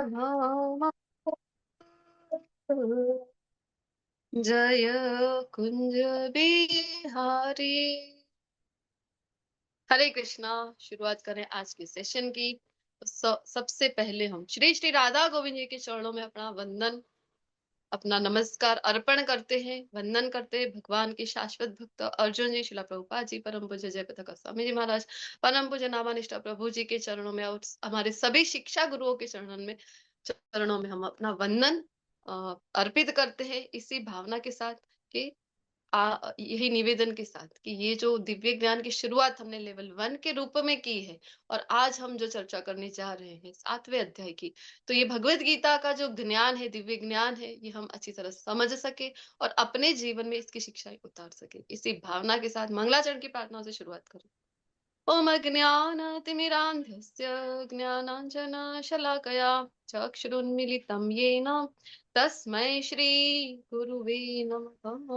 धाम जय कुंज बिहारी। हरे कृष्णा। शुरुआत करें आज के सेशन की। सबसे पहले हम श्री श्री राधा गोविंद जी के चरणों में अपना वंदन, अपना नमस्कार अर्पण करते हैं। वंदन करते हैं भगवान के शाश्वत भक्त अर्जुन जी, शिला प्रभुपाद जी, परम पूज्य जय कथा स्वामी जी महाराज, परम पूज्य नामानिष्ठा प्रभु जी के चरणों में और हमारे सभी शिक्षा गुरुओं के चरणों में हम अपना वंदन अर्पित करते हैं, इसी भावना के साथ कि यही निवेदन के साथ कि ये जो दिव्य ज्ञान की शुरुआत हमने लेवल 1 के रूप में की है और आज हम जो चर्चा करने जा रहे हैं 7वें अध्याय की, तो ये भगवत गीता का जो ज्ञान है, दिव्य ज्ञान है, ये हम अच्छी तरह समझ सके और अपने जीवन में इसकी शिक्षाएं उतार सके। इसी भावना के साथ मंगलाचरण की प्रार्थना से शुरुआत करें। ओम अज्ञानतिमिरान्धस्य ज्ञानाञ्जनशलाकया चक्षुरुन्मीलितं येन तस्मै श्री गुरुवे नमः।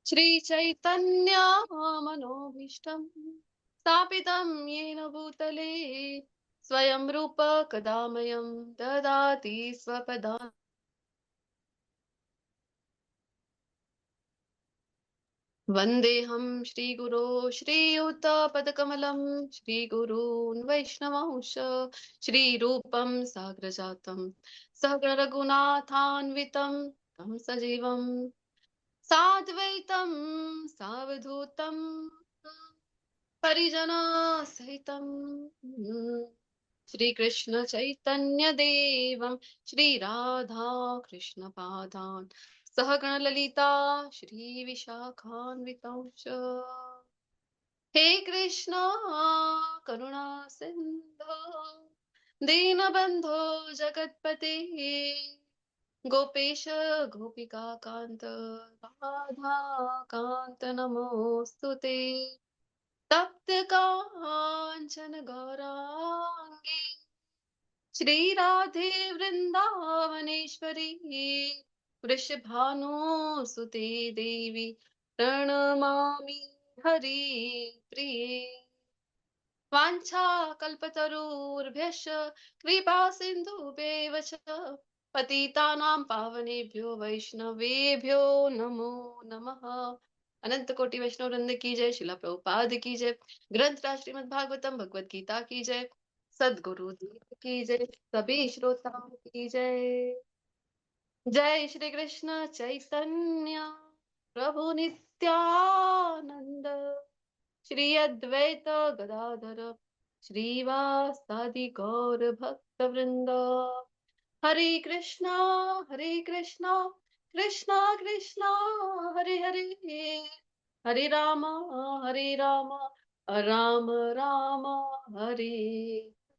श्री चैतन्य मनोभीष्टं स्थापितं येन भूतले स्वयं रूप कदा मह्यं ददाति स्वपदान्। वन्देऽहं श्रीगुरो श्रीयुतपदकमलं श्रीगुरून् वैष्णवांश श्रीरूपं साग्रजातं सहगण रघुनाथान्वितं तं सजीवं साद्वैतं सावधूतं परिजना सहितं श्री कृष्ण चैतन्य देवं श्री राधा कृष्ण पादान् सहगण ललिता श्री विशाखान्वितांश। हे कृष्ण करुणा सिंधु दीनबंधो जगतपते गोपेश गोपिका कांत राधा कांत नमोस्तुते। तप्त कांचन गौरांगी श्री राधे वृंदावनेश्वरी वृषभानुसुते देवी प्रणमामि हरि प्रिये। वाञ्छा कल्पतरुर्भ्यश्च कृपा सिन्धुभ्येव च पतितानां पावनेभ्यो वैष्णवेभ्यो नमो नमः। अनंत कोटि वैष्णव वृंद की जय, शिला प्रभुपाद की जय, ग्रंथ राज श्रीमद् भागवतम भगवत गीता की जय, सदगुरु देव की जय, सभी श्रोताओं की जय। जय श्री कृष्ण चैतन्य प्रभु नित्यानंद श्री अद्वैत गदाधर श्रीवासादि गौर भक्त वृंद। हरे कृष्णा कृष्णा कृष्णा हरे हरे, हरे राम राम राम हरे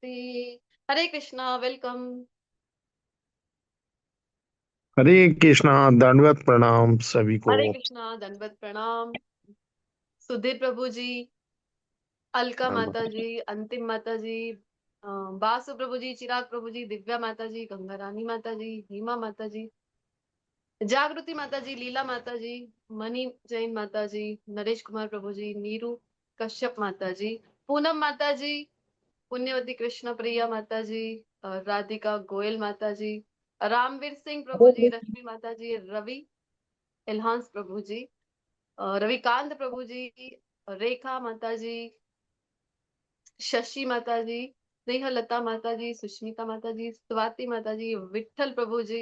हरे। हरे कृष्णा, वेलकम। हरे कृष्णा, दंडवत प्रणाम सभी को। हरे कृष्णा, दंडवत प्रणाम। सुधीर प्रभु जी, अलका माता जी, अंतिम माता जी, बासु प्रभु जी, चिराग प्रभु जी, दिव्या माता जी, गंगा रानी माता जी, हेमा माता जी, जागृति माता जी, लीला माता जी, मनी जैन माता जी, नरेश कुमार प्रभु जी, नीरू कश्यप माता जी, पूनम माता जी, पुण्यवती कृष्ण प्रिया माता जी, राधिका गोयल माता जी, रामवीर सिंह प्रभु जी, रश्मि माता जी, रवि एल्हांस प्रभु जी, रविकांत प्रभु जी, रेखा माता जी, शशि माता जी, स्नेहलता माता जी, सुष्मिता माता जी, स्वाति माता जी, विठल प्रभु जी,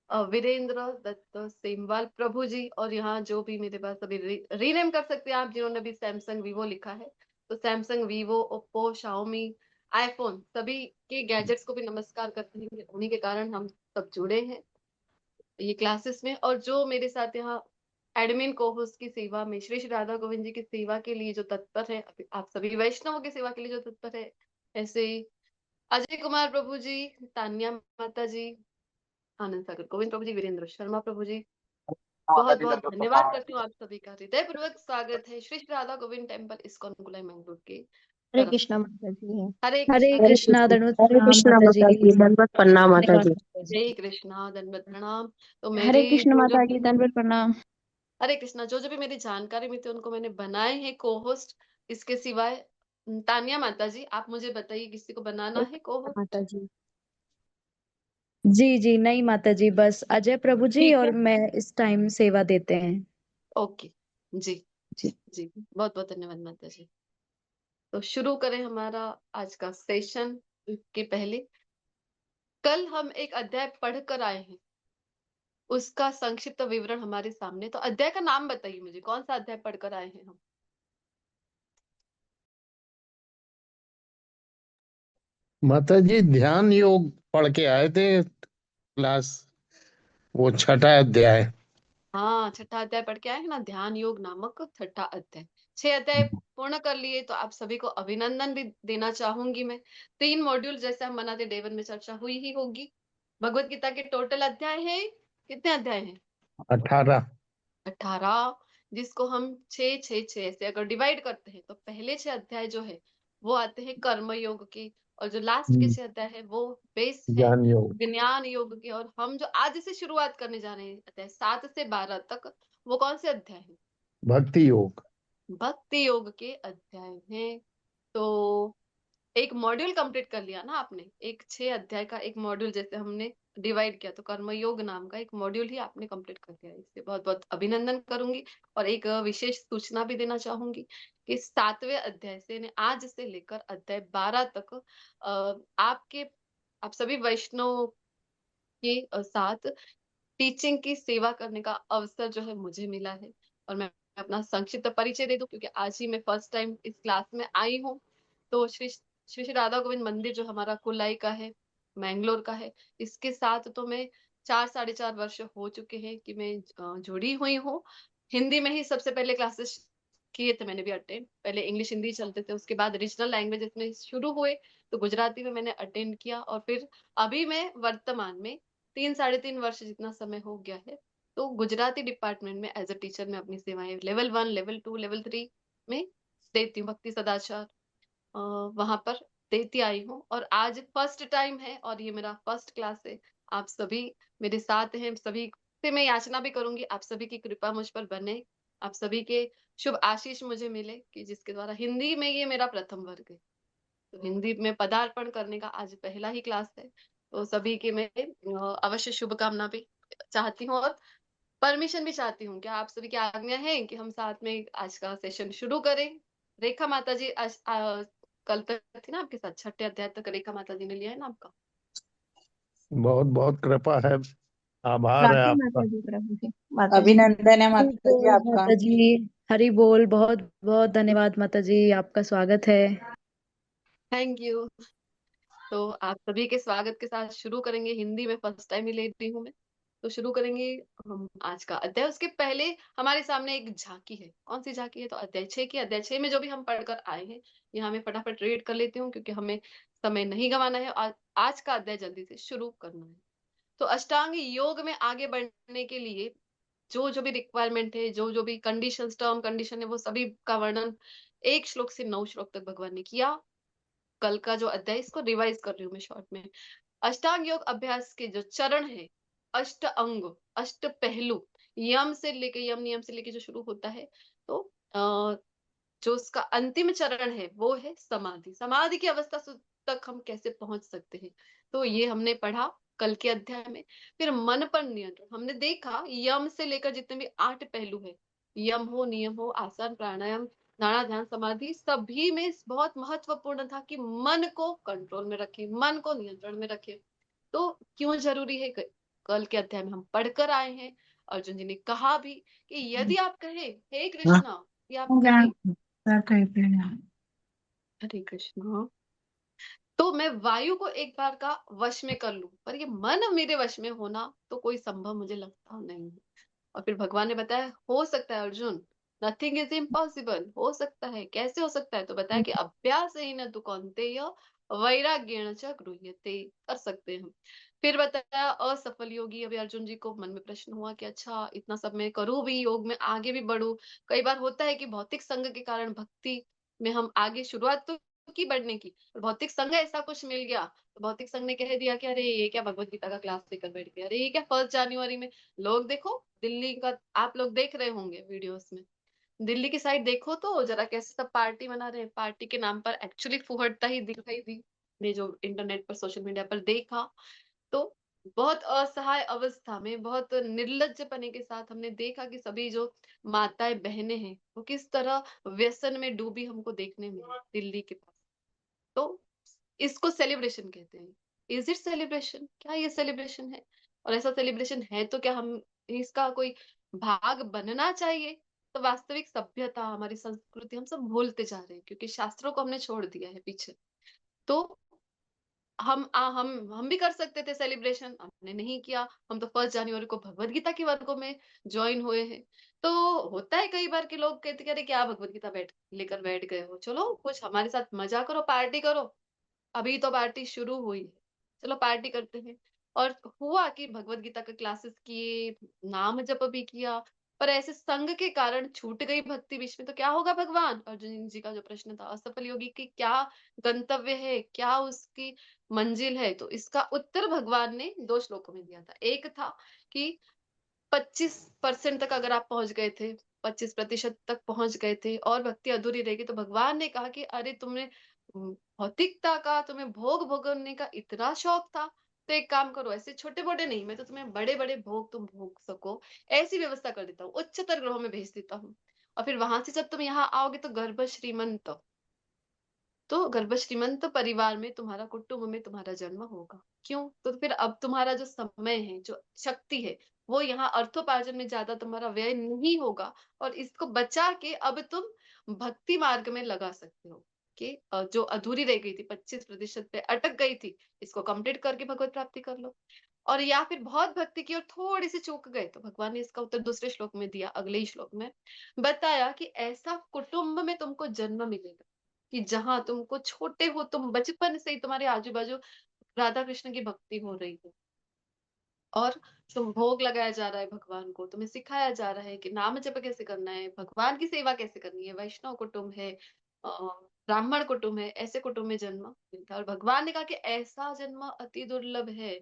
वीरेंद्र दत्त सेमवाल प्रभु जी, और यहाँ जो भी मेरे पास अभी रीनेम कर सकते हैं आप, जिन्होंने भी सैमसंग वीवो लिखा है, तो Samsung Vivo Oppo Xiaomi iPhone सभी के गैजेट्स को भी नमस्कार करते हैं। उन्हीं के कारण हम सब जुड़े हैं ये क्लासेस में। और जो मेरे साथ यहाँ एडमिन को होस्ट की सेवा में श्री श्री राधा गोविंद जी की सेवा के लिए जो तत्पर है, आप सभी वैष्णवों की सेवा के लिए जो तत्पर है, ऐसे अजय कुमार प्रभु जी, तान्या माता जी, आनंद सागर गोविंद प्रभु जी, वीरेंद्र शर्मा प्रभु जी, बहुत बहुत धन्यवाद करती हूँ आप सभी का। हृदय पूर्वक स्वागत है श्री श्री राधा गोविंद टेम्पल इस्कॉन गुलाई मंगलूर के हरे तरफ कृष्णा से। माता जी। हरे हरे कृष्णा, कृष्णा, दंडवत हरे प्रणाम कृष्णा माता माता जी। जी, दंडवत प्रणाम माता जी। जय कृष्णा, दंडवत प्रणाम। तो हरे मेरी कृष्ण जो माता जो जी, दंडवत प्रणाम। हरे कृष्णा, जो जो भी मेरी जानकारी में थे उनको मैंने बनाए हैं को होस्ट। इसके सिवाय तानिया माता जी, आप मुझे बताइए किसी को बनाना है को होस्ट? माता जी, जी जी नहीं माता जी, बस अजय प्रभु जी ठीक और है, मैं इस टाइम सेवा देते हैं। ओके। जी जी जी, बहुत बहुत धन्यवाद माता जी। तो शुरू करें हमारा आज का सेशन के पहले, कल हम एक अध्याय पढ़ कर आए हैं, उसका संक्षिप्त विवरण हमारे सामने। तो अध्याय का नाम बताइए मुझे, कौन सा अध्याय पढ़कर आए हैं हम? माता जी ध्यान योग पढ़ के आए थे क्लास, वो छठा अध्याय। हाँ, छठा अध्याय पढ़ के आए हैं ना, ध्यान योग नामक छठा अध्याय। 6 अध्याय पूर्ण कर लिए, तो आप सभी को अभिनंदन भी देना चाहूंगी मैं। 3 मॉड्यूल जैसे हम बनाते डे 1 में चर्चा हुई ही होगी। भगवत गीता के टोटल अध्याय है, कितने अध्याय हैं? 18। 18, जिसको हम 6 6 6 ऐसे अगर डिवाइड करते हैं तो पहले 6 अध्याय जो है वो आते हैं कर्म योग के, और जो लास्ट के 6 अध्याय है वो बेस है ज्ञान योग। ज्ञान योग के। और हम जो आज से शुरुआत करने जा रहे हैं अध्याय 7 से 12 तक, वो कौन से अध्याय हैं? भक्ति योग। भक्ति योग के अध्याय हैं। तो एक मॉड्यूल कंप्लीट कर लिया ना आपने, एक 6 अध्याय का एक मॉड्यूल जैसे हमने डिवाइड किया, तो कर्मयोग नाम का एक मॉड्यूल ही आपने कंप्लीट कर दिया। इससे बहुत बहुत अभिनंदन करूंगी। और एक विशेष सूचना भी देना चाहूंगी कि 7वें अध्याय से यानी आज से लेकर अध्याय 12 तक आपके आप सभी वैष्णव के साथ टीचिंग की सेवा करने का अवसर जो है मुझे मिला है। और मैं अपना संक्षिप्त परिचय दे दूं, क्योंकि आज ही मैं फर्स्ट टाइम इस क्लास में आई हूँ। तो श्री राधा गोविंद मंदिर जो हमारा कुलाई का है, मैंगलोर का है, इसके साथ तो मैं 4 साढ़े 4 वर्ष हो चुके हैं कि मैं जुड़ी हुई हूँ। हिंदी में ही सबसे पहले क्लासेस किए थे मैंने भी अटेंड। पहले इंग्लिश हिंदी चलते थे, उसके बाद रीजनल लैंग्वेजेस में शुरू हुए, तो गुजराती में मैंने अटेंड किया। और फिर अभी मैं वर्तमान में 3 साढ़े 3 वर्ष जितना समय हो गया है, तो गुजराती डिपार्टमेंट में एज अ टीचर मैं अपनी सेवाएं लेवल 1 लेवल 2 लेवल 3 में देती हूँ। भक्ति सदाचार वहां पर देती आई हूँ। और आज फर्स्ट टाइम है और ये मेरा फर्स्ट क्लास है। आप सभी मेरे साथ हैं, सभी से मैं याचना भी करूंगी आप सभी की कृपा मुझ पर बने, आप सभी के शुभ आशीष मुझे मिले, कि जिसके द्वारा हिंदी में ये मेरा प्रथम वर्ग है। तो हिंदी में पदार्पण करने का आज पहला ही क्लास है। तो सभी के मैं अवश्य शुभकामना भी चाहती हूँ, और परमिशन भी चाहती हूँ। क्या आप सभी की आज्ञा है कि हम साथ में आज का सेशन शुरू करें? रेखा माता जी कल तक थी ना आपके साथ, छठे अध्याय तक रेखा माता जी ने लिया है ना आपका? बहुत बहुत कृपा है, आभार है राधे आपका। माता जी, प्रभु जी, माता जी। अभिनंदन है हरि माता जी बोल आपका। माता जी, हरि बोल। बहुत बहुत धन्यवाद माता जी, आपका स्वागत है। Thank you. तो आप सभी के स्वागत के साथ शुरू करेंगे। हिंदी में फर्स्ट टाइम ही ले रही हूँ मैं, तो शुरू करेंगे हम आज का अध्याय। उसके पहले हमारे सामने एक झांकी है। कौन सी झांकी है? तो अध्याय 6 की। अध्याय 6 में जो भी हम पढ़कर आए हैं, यहाँ मैं फटाफट रीड कर लेती हूँ, क्योंकि हमें समय नहीं गंवाना है और आज का अध्याय जल्दी से शुरू करना है। तो अष्टांग योग में आगे बढ़ने के लिए जो जो भी रिक्वायरमेंट है, जो जो भी कंडीशंस, टर्म कंडीशन है, वो सभी का वर्णन 1 श्लोक से 9 श्लोक तक भगवान ने किया। कल का जो अध्याय, इसको रिवाइज कर रही हूँ मैं शॉर्ट में। अष्टांग योग अभ्यास के जो चरण है, अष्ट अंग, अष्ट पहलू, यम से लेके, यम नियम से लेके जो शुरू होता है, तो जो उसका अंतिम चरण है वो है समाधि। समाधि की अवस्था तक हम कैसे पहुंच सकते हैं, तो ये हमने पढ़ा कल के अध्याय में। फिर मन पर नियंत्रण हमने देखा, यम से लेकर जितने भी 8 पहलू है, यम हो, नियम हो, आसन, प्राणायाम, धारणा, ध्यान, समाधि, सभी में बहुत महत्वपूर्ण था कि मन को कंट्रोल में रखे, मन को नियंत्रण में रखे। तो क्यों जरूरी है? कल के अध्याय में हम पढ़कर आए हैं। अर्जुन जी ने कहा भी कि यदि आप कहें हे कृष्णा, ये आप कहें हरे कृष्णा, तो मैं वायु को एक बार का वश में कर लूं, पर ये मन मेरे वश में होना तो कोई संभव मुझे लगता नहीं है। और फिर भगवान ने बताया हो सकता है अर्जुन, नथिंग इज इम्पॉसिबल, हो सकता है। कैसे हो सकता है? तो बताया कि अभ्यास ही न तु कौन्तेय वैराग्येण च गृह्यते, कर सकते हैं हम। फिर बताया असफल योगी। अभी अर्जुन जी को मन में प्रश्न हुआ कि अच्छा, इतना सब मैं करूं भी, योग में आगे भी बढ़ूं, कई बार होता है कि भौतिक संग के कारण भक्ति में हम आगे शुरुआत तो की बढ़ने की, और भौतिक संग ऐसा कुछ मिल गया, तो भौतिक संघ ने कह दिया कि अरे ये क्या भगवत गीता का क्लास लेकर बैठ गया, अरे ये क्या 1 जनवरी में। लोग देखो दिल्ली का, आप लोग देख रहे होंगे वीडियोस में, दिल्ली की साइड देखो तो जरा कैसे सब पार्टी मना रहे हैं। पार्टी के नाम पर एक्चुअली फुहड़ता ही दिखाई दी, ने जो इंटरनेट पर सोशल मीडिया पर देखा। तो बहुत असहाय अवस्था में, बहुत निर्लज्जपने के साथ हमने देखा कि सभी जो माताएं बहनें हैं वो किस तरह व्यसन में डूबी हमको देखने मिली दिल्ली के पास। तो इसको सेलिब्रेशन कहते हैं। Is it celebration? क्या ये सेलिब्रेशन है? और ऐसा सेलिब्रेशन है तो क्या हम इसका कोई भाग बनना चाहिए? तो वास्तविक सभ्यता, हमारी संस्कृति हम सब भूलते जा रहे हैं क्योंकि शास्त्रों को हमने छोड़ दिया है पीछे। तो हम भी कर सकते थे सेलिब्रेशन, हमने नहीं किया। हम तो 1 जनवरी को भगवत गीता के वर्गों में ज्वाइन हुए हैं। तो होता है कई बार कि लोग कहते कि अरे क्या भगवत गीता लेकर बैठ गए हो, चलो कुछ हमारे साथ मजा करो, पार्टी करो। अभी तो पार्टी शुरू हुई है, चलो पार्टी करते हैं। और हुआ कि भगवत गीता के क्लासेस किए, नाम जप भी किया, पर ऐसे संग के कारण छूट गई भक्ति बीच में। तो क्या होगा? भगवान अर्जुन जी का जो प्रश्न था, असफल योगी की क्या गंतव्य है, क्या उसकी मंजिल है, तो इसका उत्तर भगवान ने 2 श्लोकों में दिया था। एक था कि 25% तक अगर आप पहुंच गए थे, 25% तक पहुंच गए थे और भक्ति अधूरी रहेगी, तो भगवान ने कहा कि अरे तुमने भौतिकता का, तुम्हें भोग भोगने का इतना शौक था, तो एक काम करो, ऐसे छोटे मोटे नहीं, मैं तो तुम्हें बड़े बड़े भोग तुम भोग सको ऐसी व्यवस्था कर देता हूँ, उच्चतर ग्रहों में भेज देता हूँ। और फिर वहां से जब तुम यहाँ आओगे तो गर्भ श्रीमंत, तो गर्भ श्रीमंत परिवार में, तुम्हारा कुटुंब में तुम्हारा जन्म होगा। क्यों? तो फिर अब तुम्हारा जो समय है, जो शक्ति है, वो यहाँ अर्थोपार्जन में ज्यादा तुम्हारा व्यय नहीं होगा, और इसको बचा के अब तुम भक्ति मार्ग में लगा सकते हो कि जो अधूरी रह गई थी, 25% पे अटक गई थी, इसको कंप्लीट करके भगवत प्राप्ति कर लो। और या फिर बहुत भक्ति की और थोड़ी सी चूक गए, तो भगवान ने इसका उत्तर दूसरे श्लोक में दिया, अगले ही श्लोक में बताया कि ऐसा कुटुंब में तुमको जन्म मिलेगा कि जहां तुमको छोटे हो, तुम बचपन से ही तुम्हारे आजू बाजू राधा कृष्ण की भक्ति हो रही है, और तुम भोग लगाया जा रहा है भगवान को, तुम्हें सिखाया जा रहा है कि नाम जप कैसे करना है, भगवान की सेवा कैसे करनी है, वैष्णव कुटुंब है, ब्राह्मण कुटुंब है, ऐसे कुटुंब में जन्म मिलता है। और भगवान ने कहा कि ऐसा जन्म अति दुर्लभ है।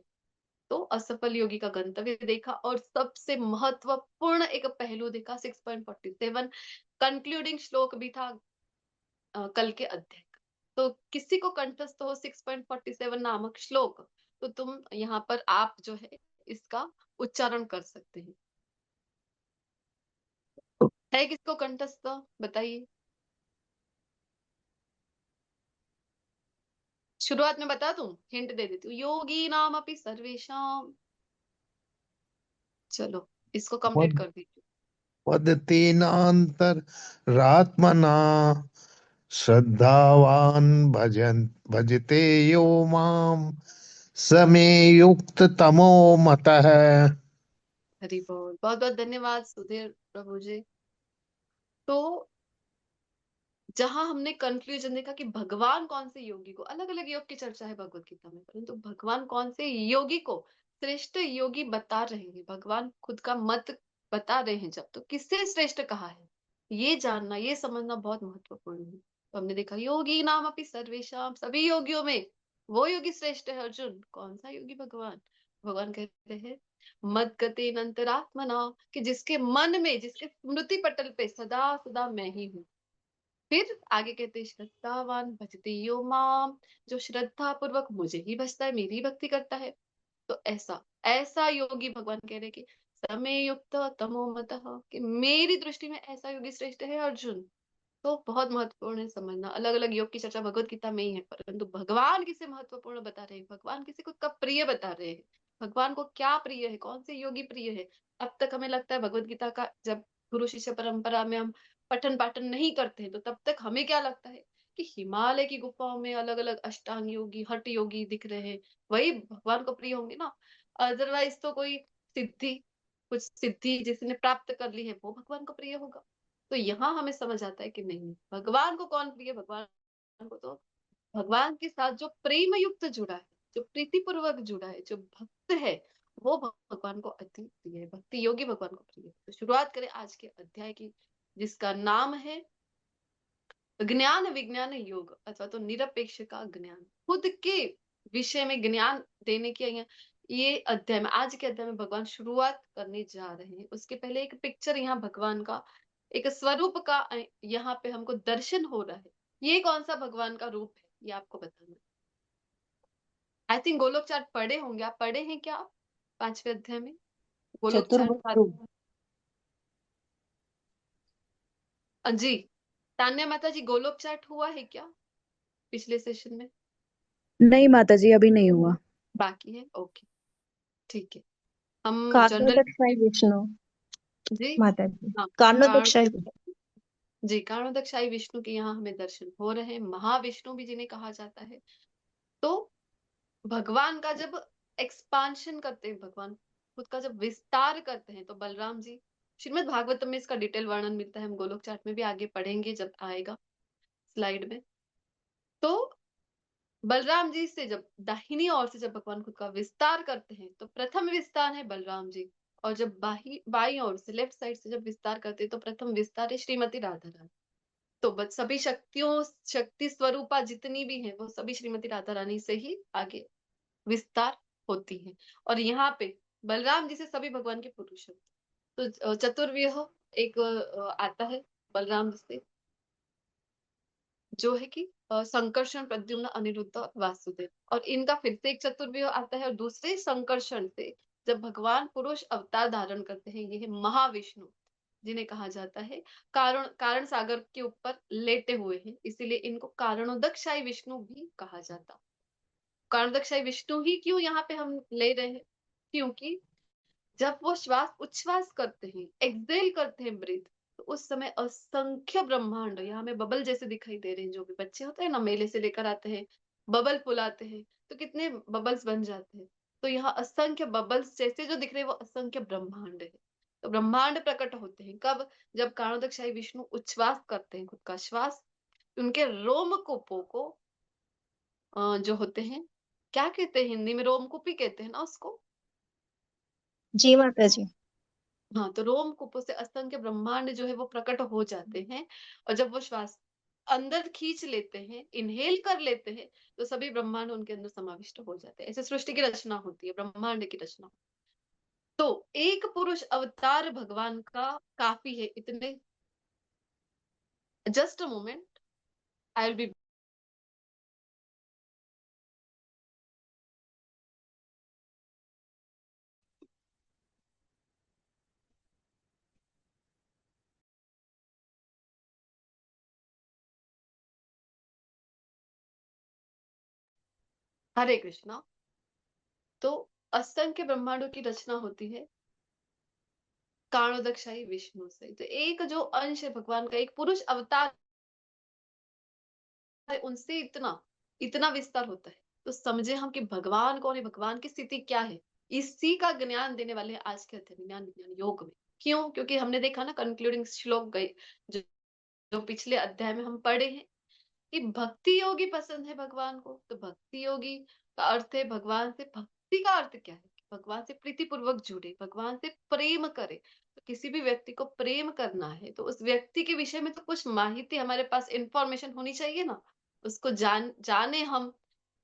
तो असफल योगी का गंतव्य देखा, और सबसे महत्वपूर्ण एक पहलू देखा, 6.47 कंक्लूडिंग श्लोक भी था कल के अध्याय का। तो किसी को कंठस्थ हो 6.47 नामक श्लोक, तो तुम यहाँ पर आप जो है इसका उच्चारण कर सकते हैं। है किसको कंठस्थ? बताइए। शुरुआत में बता दूं, हिंट दे देती हूँ, योगी नाम अपि सर्वेशम। चलो इसको कंप्लीट कर दीजिए। वदतेनान्तरात्मना श्रद्धावान भजते यो माम स मे युक्ततमो मतः। हरि बोल। बहुत बहुत धन्यवाद सुधीर प्रभु जी। तो जहां हमने कंक्लूजन देखा कि भगवान कौन से योगी को, अलग अलग योग की चर्चा है भगवत गीता में, परंतु भगवान कौन से योगी को श्रेष्ठ योगी बता रहे हैं, भगवान खुद का मत बता रहे हैं, जब तो किससे श्रेष्ठ कहा है, ये जानना, ये समझना बहुत महत्वपूर्ण है। तो हमने देखा योगी नाम अपनी सर्वेशम, सभी योगियों में वो योगी श्रेष्ठ है। अर्जुन, कौन सा योगी? भगवान। भगवान कहते हैं मद गते अंतरात्मना, कि जिसके मन में, जिसके स्मृति पटल पे सदा सदा मैं ही हूँ। फिर आगे कहते हैं श्रद्धावान भजते यो माम, जो श्रद्धा पूर्वक मुझे ही भजता है, मेरी भक्ति करता है। तो ऐसा ऐसा योगी, भगवान कह रहे कि समय युक्त तमोमतः, कि मेरी दृष्टि में ऐसा योगी श्रेष्ठ है अर्जुन। तो बहुत महत्वपूर्ण है समझना, अलग अलग योग की चर्चा भगवत गीता में ही है, परंतु भगवान किसे महत्वपूर्ण बता रहे हैं, भगवान किसी को कब प्रिय बता रहे हैं, भगवान को क्या प्रिय है, कौन से योगी प्रिय है। अब तक हमें लगता है भगवत गीता का जब गुरु शिष्य परंपरा में हम पठन पाठन नहीं करते हैं, तो तब तक हमें क्या लगता है कि हिमालय की गुफाओं में अलग अलग अष्टांग योगी, हठ योगी दिख रहे हैं, वही भगवान को प्रिय होंगे ना। अदरवाइज तो कोई सिद्धि, कुछ सिद्धि जिसने प्राप्त कर ली है, वो भगवान को प्रिय होगा। तो यहाँ हमें समझ आता है कि नहीं, भगवान को कौन प्रिय? भगवान को तो भगवान के साथ जो प्रेम युक्त जुड़ा है, जो प्रीति पूर्वक जुड़ा है, जो भक्त है, वो भगवान को अति प्रिय है, भक्ति योगी भगवान को प्रिय है। तो शुरुआत करें आज के अध्याय की, जिसका नाम है ज्ञान विज्ञान योग, अथवा तो निरपेक्ष का ज्ञान। खुद के विषय में ज्ञान देने की ये अध्याय में, आज के अध्याय में भगवान शुरुआत करने जा रहे हैं। उसके पहले एक पिक्चर यहाँ भगवान का, एक स्वरूप का यहाँ पे हमको दर्शन हो रहा है। ये कौन सा भगवान का रूप है, ये आपको बताना है। आई थिंक गोलोक चार्ट पढ़े होंगे, आप पढ़े हैं क्या आप 5वें अध्याय में गोलोक चार्ट? चतुर्भुज। जी तान्या माता जी, गोलोक चार्ट हुआ है क्या पिछले सेशन में? नहीं माता जी, अभी नहीं हुआ। बाकी है, ओके ठीक है। हम जनरल कारणोदकशाही विष्णु जी माता जी, हाँ कारणोदकशाही जी कारणोदकशाही विष्णु के यहाँ हमें दर्शन हो रहे हैं, महाविष्णु भी जिन्हें कहा जाता है। तो भगवान का जब एक्सपांशन करते हैं, भगवान खुद का जब विस्तार करते हैं, तो बलराम जी, श्रीमद् भागवतम में इसका डिटेल वर्णन मिलता है, हम गोलोक चार्ट में भी आगे पढ़ेंगे जब आएगा स्लाइड में। तो बलराम जी से जब दाहिनी ओर से जब भगवान खुद का विस्तार करते हैं, तो प्रथम विस्तार है बलराम जी, और जब बाई ओर से लेफ्ट साइड से जब विस्तार करते हैं, तो प्रथम विस्तार है श्रीमती राधा रानी। तो बस सभी शक्ति स्वरूपा जितनी भी है, वो सभी श्रीमती राधा रानी से ही आगे विस्तार होती है। और यहाँ पे बलराम जी से सभी भगवान के पुरुष हैं। तो चतुर्व्यूह एक आता है बलराम जी से, जो है कि संकर्षण, प्रद्युम्न, अनिरुद्ध और वासुदेव। और इनका फिर से एक चतुर्व्यूह आता है, और दूसरे संकर्षण से जब भगवान पुरुष अवतार धारण करते हैं, ये है महाविष्णु, जिन्हें कहा जाता है कारण सागर के ऊपर लेटे हुए हैं, इसीलिए इनको कारणोदकशाही विष्णु भी कहा जाता। कारणोदकशाही विष्णु ही क्यों यहाँ पे हम ले रहे हैं? क्योंकि जब वो श्वास उच्छ्वास करते हैं, एक्सेल करते हैं ब्रीथ, तो उस समय असंख्य ब्रह्मांड यहाँ में बबल जैसे दिखाई दे रहे हैं। जो भी बच्चे होते हैं ना, मेले से लेकर आते हैं, बबल फुलाते हैं, तो कितने बबल्स बन जाते हैं। तो यहाँ असंख्य बबल्स जैसे जो दिख रहे हैं, वो असंख्य ब्रह्मांड है। तो ब्रह्मांड प्रकट होते हैं कब? जब कारणोदकशाही विष्णु उच्छ्वास करते हैं, खुद का श्वास, उनके रोमकूपों को जो होते हैं, क्या कहते हैं हिंदी में? रोमकूपी कहते हैं ना उसको। जी माता जी। हाँ, तो रोमकूपों से असंख्य ब्रह्मांड जो है वो प्रकट हो जाते हैं। और जब वो श्वास अंदर खींच लेते हैं, इनहेल कर लेते हैं, तो सभी ब्रह्मांड उनके अंदर समाविष्ट हो जाते हैं। ऐसे सृष्टि की रचना होती है, ब्रह्मांड की रचना। तो एक पुरुष अवतार भगवान का काफी है इतने। Just a moment, I will be. Hare Krishna. तो असंख्य ब्रह्मांडों की रचना होती है कारणोदकशाही विष्णु से। तो एक जो अंश है भगवान का, एक पुरुष अवतार है, उनसे इतना इतना विस्तार होता है। तो समझे हम कि भगवान कौन है, भगवान की स्थिति क्या है, इसी का ज्ञान देने वाले हैं आज के अध्याय ज्ञान विज्ञान योग में। क्यों? क्योंकि हमने देखा ना, कंक्लूडिंग श्लोक गए जो, जो पिछले अध्याय में हम पढ़े हैं, कि भक्ति योगी पसंद है भगवान को। तो भक्ति योगी का अर्थ है भगवान से, भक्ति का अर्थ क्या है? भगवान से प्रीति पूर्वक जुड़े, भगवान से प्रेम करे। तो किसी भी व्यक्ति को प्रेम करना है, तो उस व्यक्ति के विषय में तो कुछ माहिती हमारे पास, इंफॉर्मेशन होनी चाहिए ना। उसको जाने हम,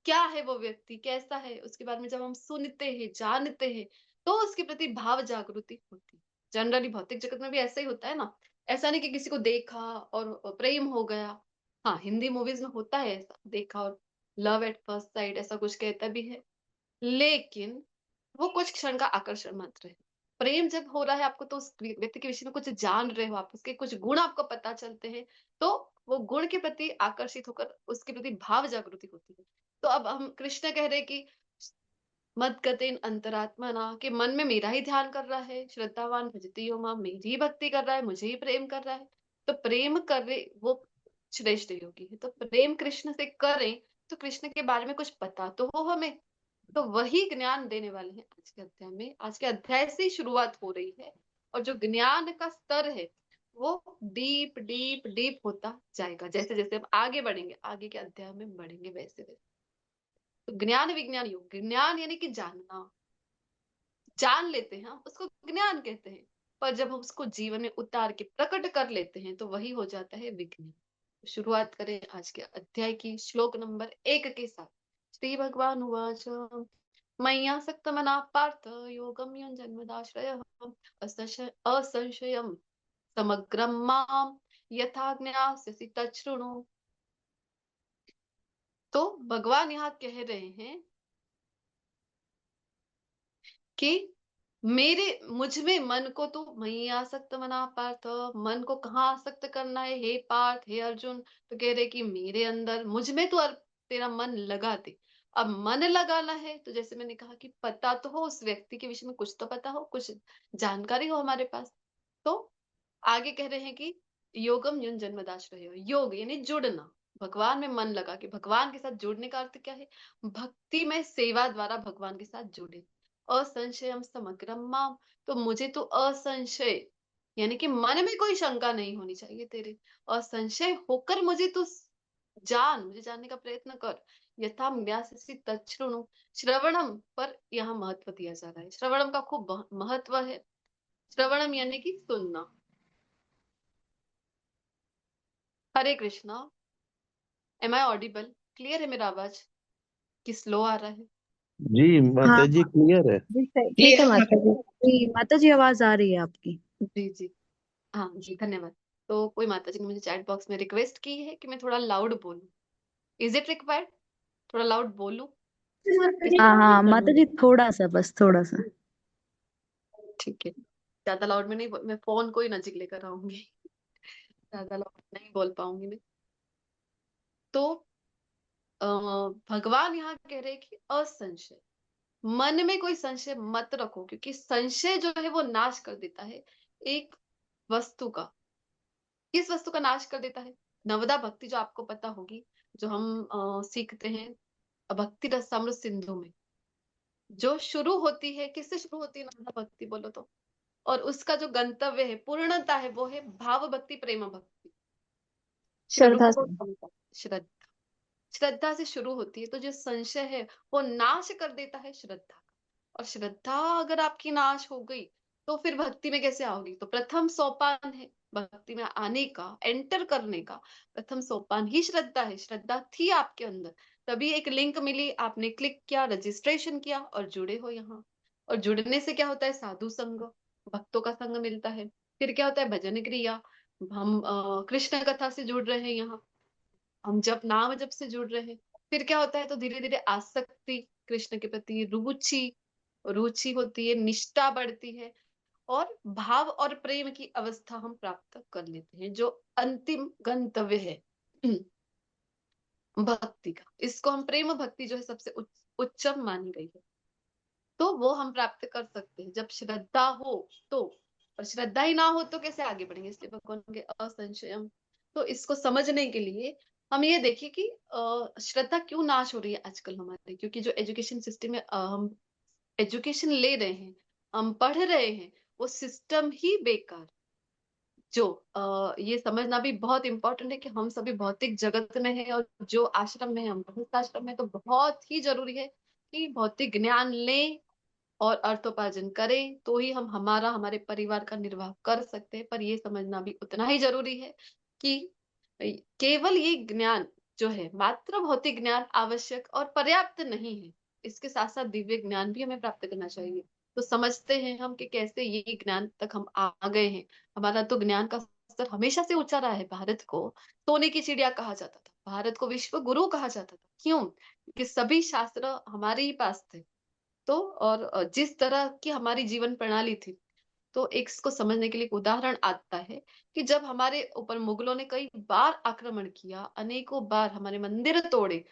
क्या है वो व्यक्ति, कैसा है, उसके बारे में जब हम सुनते हैं, जानते हैं, तो उसके प्रति भाव जागृति होती है। जनरली भौतिक जगत में भी ऐसा ही होता है ना। ऐसा नहीं कि किसी को देखा और प्रेम हो गया। हाँ, हिंदी मूवीज में होता है ऐसा, देखा और लव एट फर्स्ट साइट ऐसा कुछ कहता भी है, लेकिन वो कुछ क्षण का आकर्षण मात्र है। प्रेम जब हो रहा है आपको, तो उस व्यक्ति के विषय में कुछ जान रहे हो आप, उसके कुछ गुण आपको पता चलते हैं, तो वो गुण के प्रति आकर्षित होकर उसके प्रति भाव जागृति होती है। तो अब हम कृष्ण कह रहे हैं कि मद गतेन अंतरात्मा ना, कि मन में मेरा ही ध्यान कर रहा है, श्रद्धावान भजती यो मां, मेरी ही भक्ति कर रहा है, मुझे ही प्रेम कर रहा है। तो प्रेम कर रहे वो श्रेष्ठ योगी है। तो प्रेम कृष्ण से करें, तो कृष्ण के बारे में कुछ पता तो हो हमें। तो वही ज्ञान देने वाले हैं आज के अध्याय में। आज के अध्याय से ही शुरुआत हो रही है, और जो ज्ञान का स्तर है वो डीप डीप डीप होता जाएगा। जैसे जैसे हम आगे बढ़ेंगे, आगे के अध्याय में बढ़ेंगे, वैसे वैसे। तो ज्ञान विज्ञान योग, ज्ञान यानी कि जानना, जान लेते हैं हम उसको ज्ञान कहते हैं। पर जब हम उसको जीवन में उतार के प्रकट कर लेते हैं, तो वही हो जाता है विज्ञान। शुरुआत करें आज के अध्याय की श्लोक नंबर 1 के साथ। श्री भगवान उवाच मय्यासक्त मना पार्थ योगम युञ्जन्मदाश्रयः असंशयं समग्रं मां यथा ज्ञास्यसि तच्छृणु। तो भगवान यहाँ कह रहे हैं कि मुझ में मन को तू मई आसक्त मना पार्थ, मन को कहाँ आसक्त करना है हे पार्थ हे अर्जुन। तो कह रहे कि मेरे अंदर मुझ में तू तेरा मन लगा दे। अब मन लगाना है तो जैसे मैंने कहा कि पता तो हो उस व्यक्ति के विषय में, कुछ तो पता हो, कुछ जानकारी हो हमारे पास। तो आगे कह रहे हैं कि योगम युन जन्मदाश्रय, योग यानी जुड़ना, भगवान में मन लगा के भगवान के साथ जुड़ने का अर्थ क्या है? भक्ति में सेवा द्वारा भगवान के साथ जुड़े। असंशयम समग्रम माम, तो मुझे तो असंशय यानी कि मन में कोई शंका नहीं होनी चाहिए तेरे, असंशय होकर मुझे तो मुझे जानने का प्रयत्न कर। यथा ज्ञास्यसि तच्छृणु, श्रवणम पर यहाँ महत्व दिया जा रहा है, श्रवणम का खूब महत्व है। श्रवणम यानी कि सुनना। Hare Krishna. Am I audible? Clear है मेरा आवाज कि स्लो आ रहा है? जी हाँ माता जी क्लियर है। जी ठीक है माता जी। जी माता जी, आवाज आ रही है आपकी। जी जी। हाँ जी, धन्यवाद। तो कोई माता जी ने मुझे चैट बॉक्स में रिक्वेस्ट की है कि मैं थोड़ा लाउड बोलूं। इज इट रिक्वायर्ड थोड़ा लाउड बोलूं? हाँ हाँ माता जी, थोड़ा सा, बस थोड़ा सा। ठीक है, ज्यादा लाउड में नहीं मैं फोन को ही नजीक लेकर आऊंगी। ज्यादा लाउड नहीं बोल पाऊंगी मैं। तो अ, भगवान यहाँ कह रहे हैं कि असंशय, मन में कोई संशय मत रखो, क्योंकि संशय जो है वो नाश कर देता है एक वस्तु का। किस वस्तु का नाश कर देता है? नवदा भक्ति, जो आपको पता होगी, जो हम सीखते हैं भक्ति रसामृत सिंधु में, जो शुरू होती है, किससे शुरू होती है नवदा भक्ति बोलो तो? और उसका जो गंतव्य है, पूर्णता है, वो है भाव भक्ति प्रेम भक्ति। शुरू श्रद्धा से। कौन करता है? श्रद्धा। श्रद्धा से शुरू होती है, तो जो संशय है वो नाश कर देता है श्रद्धा का। और श्रद्धा अगर आपकी नाश हो गई तो फिर भक्ति में कैसे आओगी? तो प्रथम सोपान है भक्ति में आने का, एंटर करने का प्रथम सोपान ही श्रद्धा है। श्रद्धा थी आपके अंदर, तभी एक लिंक मिली, आपने क्लिक किया, रजिस्ट्रेशन किया और जुड़े हो यहाँ। और जुड़ने से क्या होता है? साधु संग, भक्तों का संग मिलता है। फिर क्या होता है? भजन क्रिया, हम कृष्ण कथा से जुड़ रहे हैं यहाँ, हम जब नाम जब से जुड़ रहे हैं। फिर क्या होता है? तो धीरे धीरे आसक्ति, कृष्ण के प्रति रुचि, रुचि होती है, निष्ठा बढ़ती है, और भाव और प्रेम की अवस्था हम प्राप्त कर लेते हैं, जो अंतिम गंतव्य है भक्ति का। इसको हम प्रेम भक्ति जो है सबसे उच्चम मानी गई है, तो वो हम प्राप्त कर सकते हैं जब श्रद्धा हो तो। और श्रद्धा ही ना हो तो कैसे आगे बढ़ेंगे? इसलिए भगवान के असंशयम। तो इसको समझने के लिए हम ये देखिए कि श्रद्धा क्यों नाश हो रही है आजकल हमारे, क्योंकि जो एजुकेशन सिस्टम में हम एजुकेशन ले रहे हैं, हम पढ़ रहे हैं, वो सिस्टम ही बेकार। जो ये समझना भी बहुत इंपॉर्टेंट है कि हम सभी भौतिक जगत में हैं, और जो आश्रम में है, हम गृहस्थ आश्रम में, तो बहुत ही जरूरी है कि भौतिक ज्ञान लें और अर्थोपार्जन करें, तो ही हम हमारे परिवार का निर्वाह कर सकते हैं। पर ये समझना भी उतना ही जरूरी है कि केवल ये ज्ञान जो है, मात्र भौतिक ज्ञान आवश्यक और पर्याप्त नहीं है, इसके साथ साथ दिव्य ज्ञान भी हमें प्राप्त करना चाहिए। तो समझते हैं हम कि कैसे ये ज्ञान तक हम आ गए हैं। हमारा तो ज्ञान का स्तर हमेशा से ऊंचा रहा है। भारत को सोने की चिड़िया कहा जाता था, भारत को विश्व गुरु कहा जाता था। क्यों? कि सभी शास्त्र हमारे ही पास थे। तो और जिस तरह की हमारी जीवन प्रणाली थी, तो एक इसको समझने के लिए एक उदाहरण आता है कि जब हमारे ऊपर मुगलों ने कई बार आक्रमण किया, अनेकों बार हमारे मंदिर तोड़े,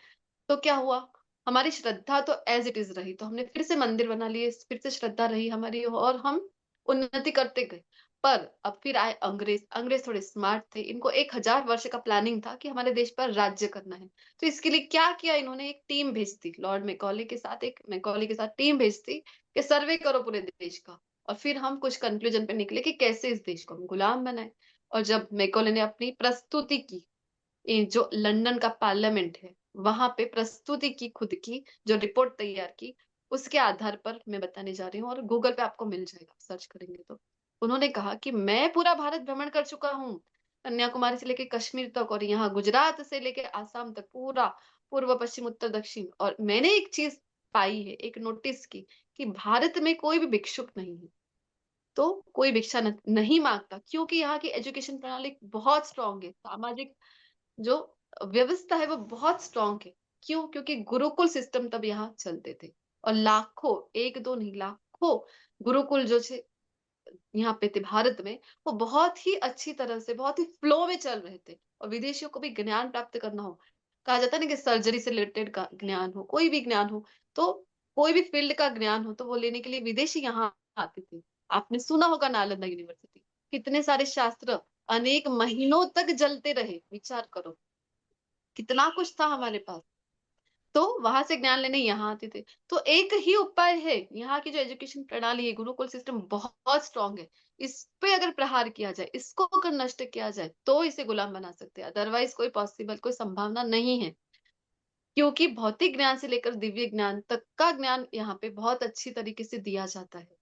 तो क्या हुआ? हमारी श्रद्धा तो एज इट इज रही, तो हमने फिर से मंदिर बना लिए, फिर से श्रद्धा रही हमारी और हम उन्नति करते गए। पर अब फिर आए अंग्रेज। अंग्रेज थोड़े स्मार्ट थे, इनको 1000 वर्ष का प्लानिंग था कि हमारे देश पर राज्य करना है। तो इसके लिए क्या किया इन्होंने? एक टीम भेज दी, लॉर्ड मैकॉले के साथ, एक मैकॉले के साथ टीम भेज दी कि सर्वे करो पूरे देश का, और फिर हम कुछ कंक्लूजन पे निकले कि कैसे इस देश को हम गुलाम बनाए। और जब मैकॉले ने अपनी प्रस्तुति की, ये जो लंदन का पार्लियामेंट है वहां पे प्रस्तुति की, खुद की जो रिपोर्ट तैयार की, उसके आधार पर मैं बताने जा रही हूँ, और गूगल पे आपको मिल जाएगा, सर्च करेंगे तो। उन्होंने कहा कि मैं पूरा भारत भ्रमण कर चुका हूँ, कन्याकुमारी से लेके कश्मीर तक, और यहाँ गुजरात से लेके आसाम तक, पूरा पूर्व पश्चिम उत्तर दक्षिण। और मैंने एक चीज पाई है, एक नोटिस की, कि भारत में कोई भी भिक्षुक नहीं है। तो कोई भिक्षा नहीं मांगता, क्योंकि यहाँ की एजुकेशन प्रणाली बहुत स्ट्रांग है, सामाजिक जो व्यवस्था है वो बहुत स्ट्रांग है। क्यों? क्योंकि गुरुकुल सिस्टम तब यहाँ चलते थे, और लाखों, एक दो नहीं, आखो गुरुकुल जो छे यहाँ पे थे भारत में, वो बहुत ही अच्छी तरह से, बहुत ही फ्लो में चल रहे थे। और विदेशियों को भी ज्ञान प्राप्त करना हो, कहा जाता है ना कि सर्जरी से रिलेटेड का ज्ञान हो, कोई भी ज्ञान हो, तो कोई भी फील्ड का ज्ञान हो, तो वो लेने के लिए विदेशी यहाँ आते थे। आपने सुना होगा नालंदा यूनिवर्सिटी, कितने सारे शास्त्र अनेक महीनों तक जलते रहे, विचार करो कितना कुछ था हमारे पास। तो वहां से ज्ञान लेने यहाँ आते थे। तो एक ही उपाय है, यहाँ की जो एजुकेशन प्रणाली है, गुरुकुल सिस्टम बहुत स्ट्रांग है। इस पे अगर प्रहार किया जाए, इसको अगर नष्ट किया जाए, तो इसे गुलाम बना सकते हैं, अदरवाइज कोई पॉसिबल, कोई संभावना नहीं है। क्योंकि भौतिक ज्ञान से लेकर दिव्य ज्ञान तक का ज्ञान यहाँ पे बहुत अच्छी तरीके से दिया जाता है।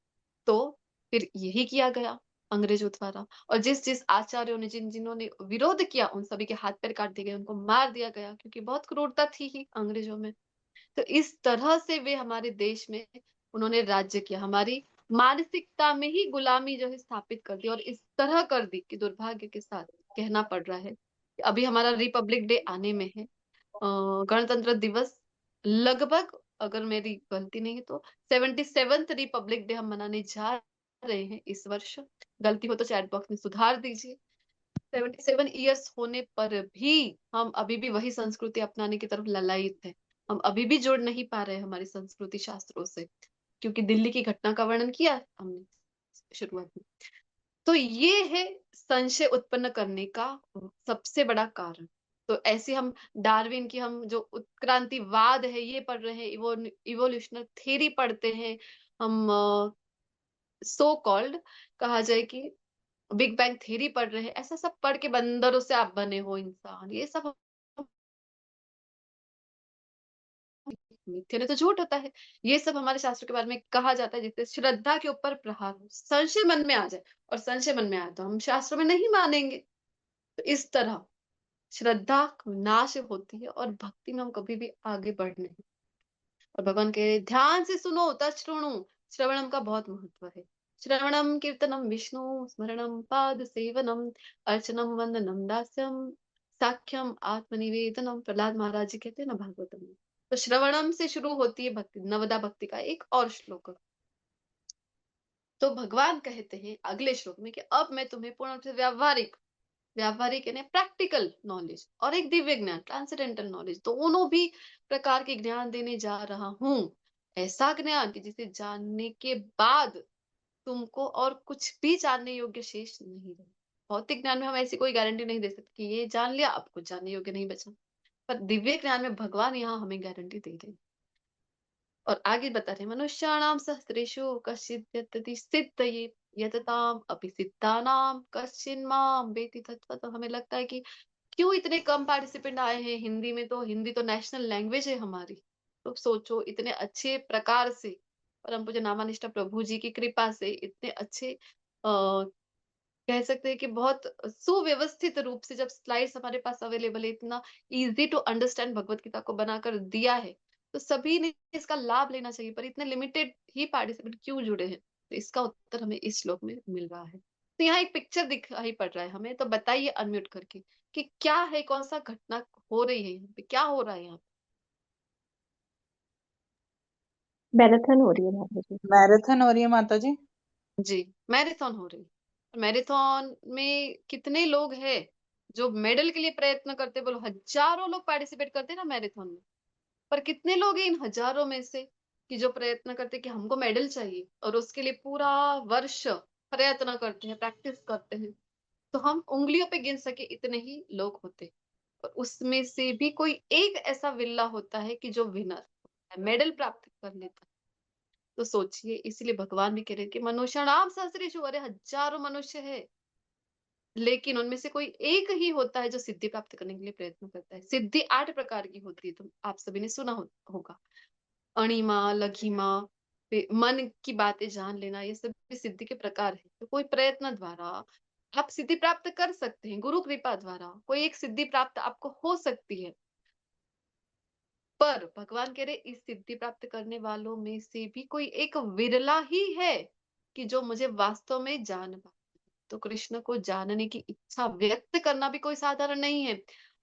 तो फिर यही किया गया अंग्रेजों द्वारा, और जिस जिस आचार्यों ने, जिन्होंने विरोध किया, उन सभी के हाथ पैर काट दिए गए, उनको मार दिया गया, क्योंकि बहुत क्रूरता थी ही अंग्रेजों में। तो इस तरह से वे हमारे देश में उन्होंने राज्य किया, हमारी मानसिकता में ही गुलामी जो है स्थापित कर दी, और इस तरह कर दी कि दुर्भाग्य के साथ कहना पड़ रहा है कि अभी हमारा रिपब्लिक डे आने में है। गणतंत्र दिवस लगभग, अगर मेरी गलती नहीं है तो 77th रिपब्लिक डे हम मनाने जा रहे हैं इस वर्ष। गलती हो तो चैट बॉक्स में सुधार दीजिए। 77 ईयर्स होने पर भी हम अभी भी वही संस्कृति अपनाने की तरफ ललायित है। हम अभी भी जोड़ नहीं पा रहे हैं हमारी संस्कृति शास्त्रों से, क्योंकि दिल्ली की घटना का वर्णन किया हमने शुरुआत में। तो ये है संशय उत्पन्न करने का सबसे बड़ा कारण। तो ऐसे हम डार्विन की, हम जो उत्क्रांतिवाद है ये पढ़ रहे हैं, इवोल्यूशनल थ्योरी पढ़ते हैं हम, सो कॉल्ड कहा जाए कि बिग बैंग थ्योरी पढ़ रहे हैं, ऐसा सब पढ़ के बंदरों से आप बने हो इंसान, ये सब मिथ्या नहीं तो झूठ होता है। ये सब हमारे शास्त्र के बारे में कहा जाता है, जिससे श्रद्धा के ऊपर प्रहार हो, संशय मन में आ जाए, और संशय मन में आए तो हम शास्त्र में नहीं मानेंगे। तो इस तरह श्रद्धा नाश होती है, और भक्ति में हम कभी भी आगे बढ़ नहीं। और भगवान के ध्यान से सुनो, तच्छृणु, श्रवणम का बहुत महत्व है। श्रवणम कीर्तनम विष्णु स्मरणम पाद सेवनम अर्चनम वंदनम दास्यम साख्यम आत्मनिवेदनम, प्रहलाद महाराज जी कहते हैं ना भागवतम में। तो श्रवणम से शुरू होती है भक्ति, नवदा भक्ति का एक और श्लोक। तो भगवान कहते हैं अगले श्लोक में कि अब मैं तुम्हें पूर्ण रूप से व्यावहारिक, व्यावहारिक यानी प्रैक्टिकल नॉलेज, और एक दिव्य ज्ञान ट्रांसेंडेंटल नॉलेज, दोनों भी प्रकार के ज्ञान देने जा रहा हूं। ऐसा ज्ञान कि जिसे जानने के बाद तुमको और कुछ भी जानने योग्य शेष नहीं रहे। भौतिक ज्ञान में हम ऐसी कोई गारंटी नहीं दे सकते कि ये जान लिया अब कुछ जानने योग्य नहीं बचा, पर दिव्य ज्ञान में भगवान यहाँ हमें गारंटी दे रहे हैं। और आगे बता रहे, मनुष्याणाम सहस्रेषु कश्चित् यतति सिद्धये यतताम अपि सिद्धानाम कश्चिन् माम वेति तत्त्वतः। तो हमें लगता है कि क्यों इतने कम पार्टिसिपेंट आए हैं हिंदी में, तो हिंदी तो नेशनल लैंग्वेज है हमारी। तो सोचो इतने अच्छे प्रकार से परम पूज्य नामानिष्ठा प्रभु जी की कृपा से इतने अच्छे कह सकते हैं कि बहुत सुव्यवस्थित रूप से जब स्लाइड्स हमारे पास अवेलेबल है, इतना easy to understand Bhagavad Gita को बनाकर दिया है, तो सभी ने इसका लाभ लेना चाहिए। पर इतने लिमिटेड ही पार्टिसिपेंट क्यों जुड़े हैं, तो इसका उत्तर हमें इस श्लोक में मिल रहा है। तो यहाँ एक पिक्चर दिखाई पड़ रहा है हमें, तो बताइए अनम्यूट करके कि क्या है, कौन सा घटना हो रही है यहाँ पे, क्या हो रहा है यहाँ मैराथन हो रही है माता जी। मैराथन हो रही है माता जी। पे? जी, मैराथन हो रही है। मैराथन में कितने लोग हैं जो मेडल के लिए प्रयत्न करते, बोलो हजारों लोग पार्टिसिपेट करते हैं ना मैराथन में, पर कितने लोग हैं इन हजारों में से कि जो प्रयत्न करते हैं कि हमको मेडल चाहिए, और उसके लिए पूरा वर्ष प्रयत्न करते हैं, प्रैक्टिस करते हैं। तो हम उंगलियों पे गिन सके इतने ही लोग होते हैं, और उसमें से भी कोई एक ऐसा विल्ला होता है कि जो विनर मेडल प्राप्त कर लेता है। तो सोचिए, इसीलिए भगवान भी कह रहे हैं कि मनुष्याणाम सहस्रेषु, अरे हजारों मनुष्य है, लेकिन उनमें से कोई एक ही होता है जो सिद्धि प्राप्त करने के लिए प्रयत्न करता है। सिद्धि 8 प्रकार की होती है, तो आप सभी ने सुना होगा। अणिमा, लघिमा, मन की बातें जान लेना, ये सब भी सिद्धि के प्रकार है। तो कोई प्रयत्न द्वारा आप सिद्धि प्राप्त कर सकते हैं, गुरु कृपा द्वारा कोई एक सिद्धि प्राप्त आपको हो सकती है। पर भगवान कह रहे इस सिद्धि प्राप्त करने वालों में से भी कोई एक विरला ही है कि जो मुझे वास्तव में जान पाए। तो कृष्ण को जानने की इच्छा व्यक्त करना भी कोई साधारण नहीं है।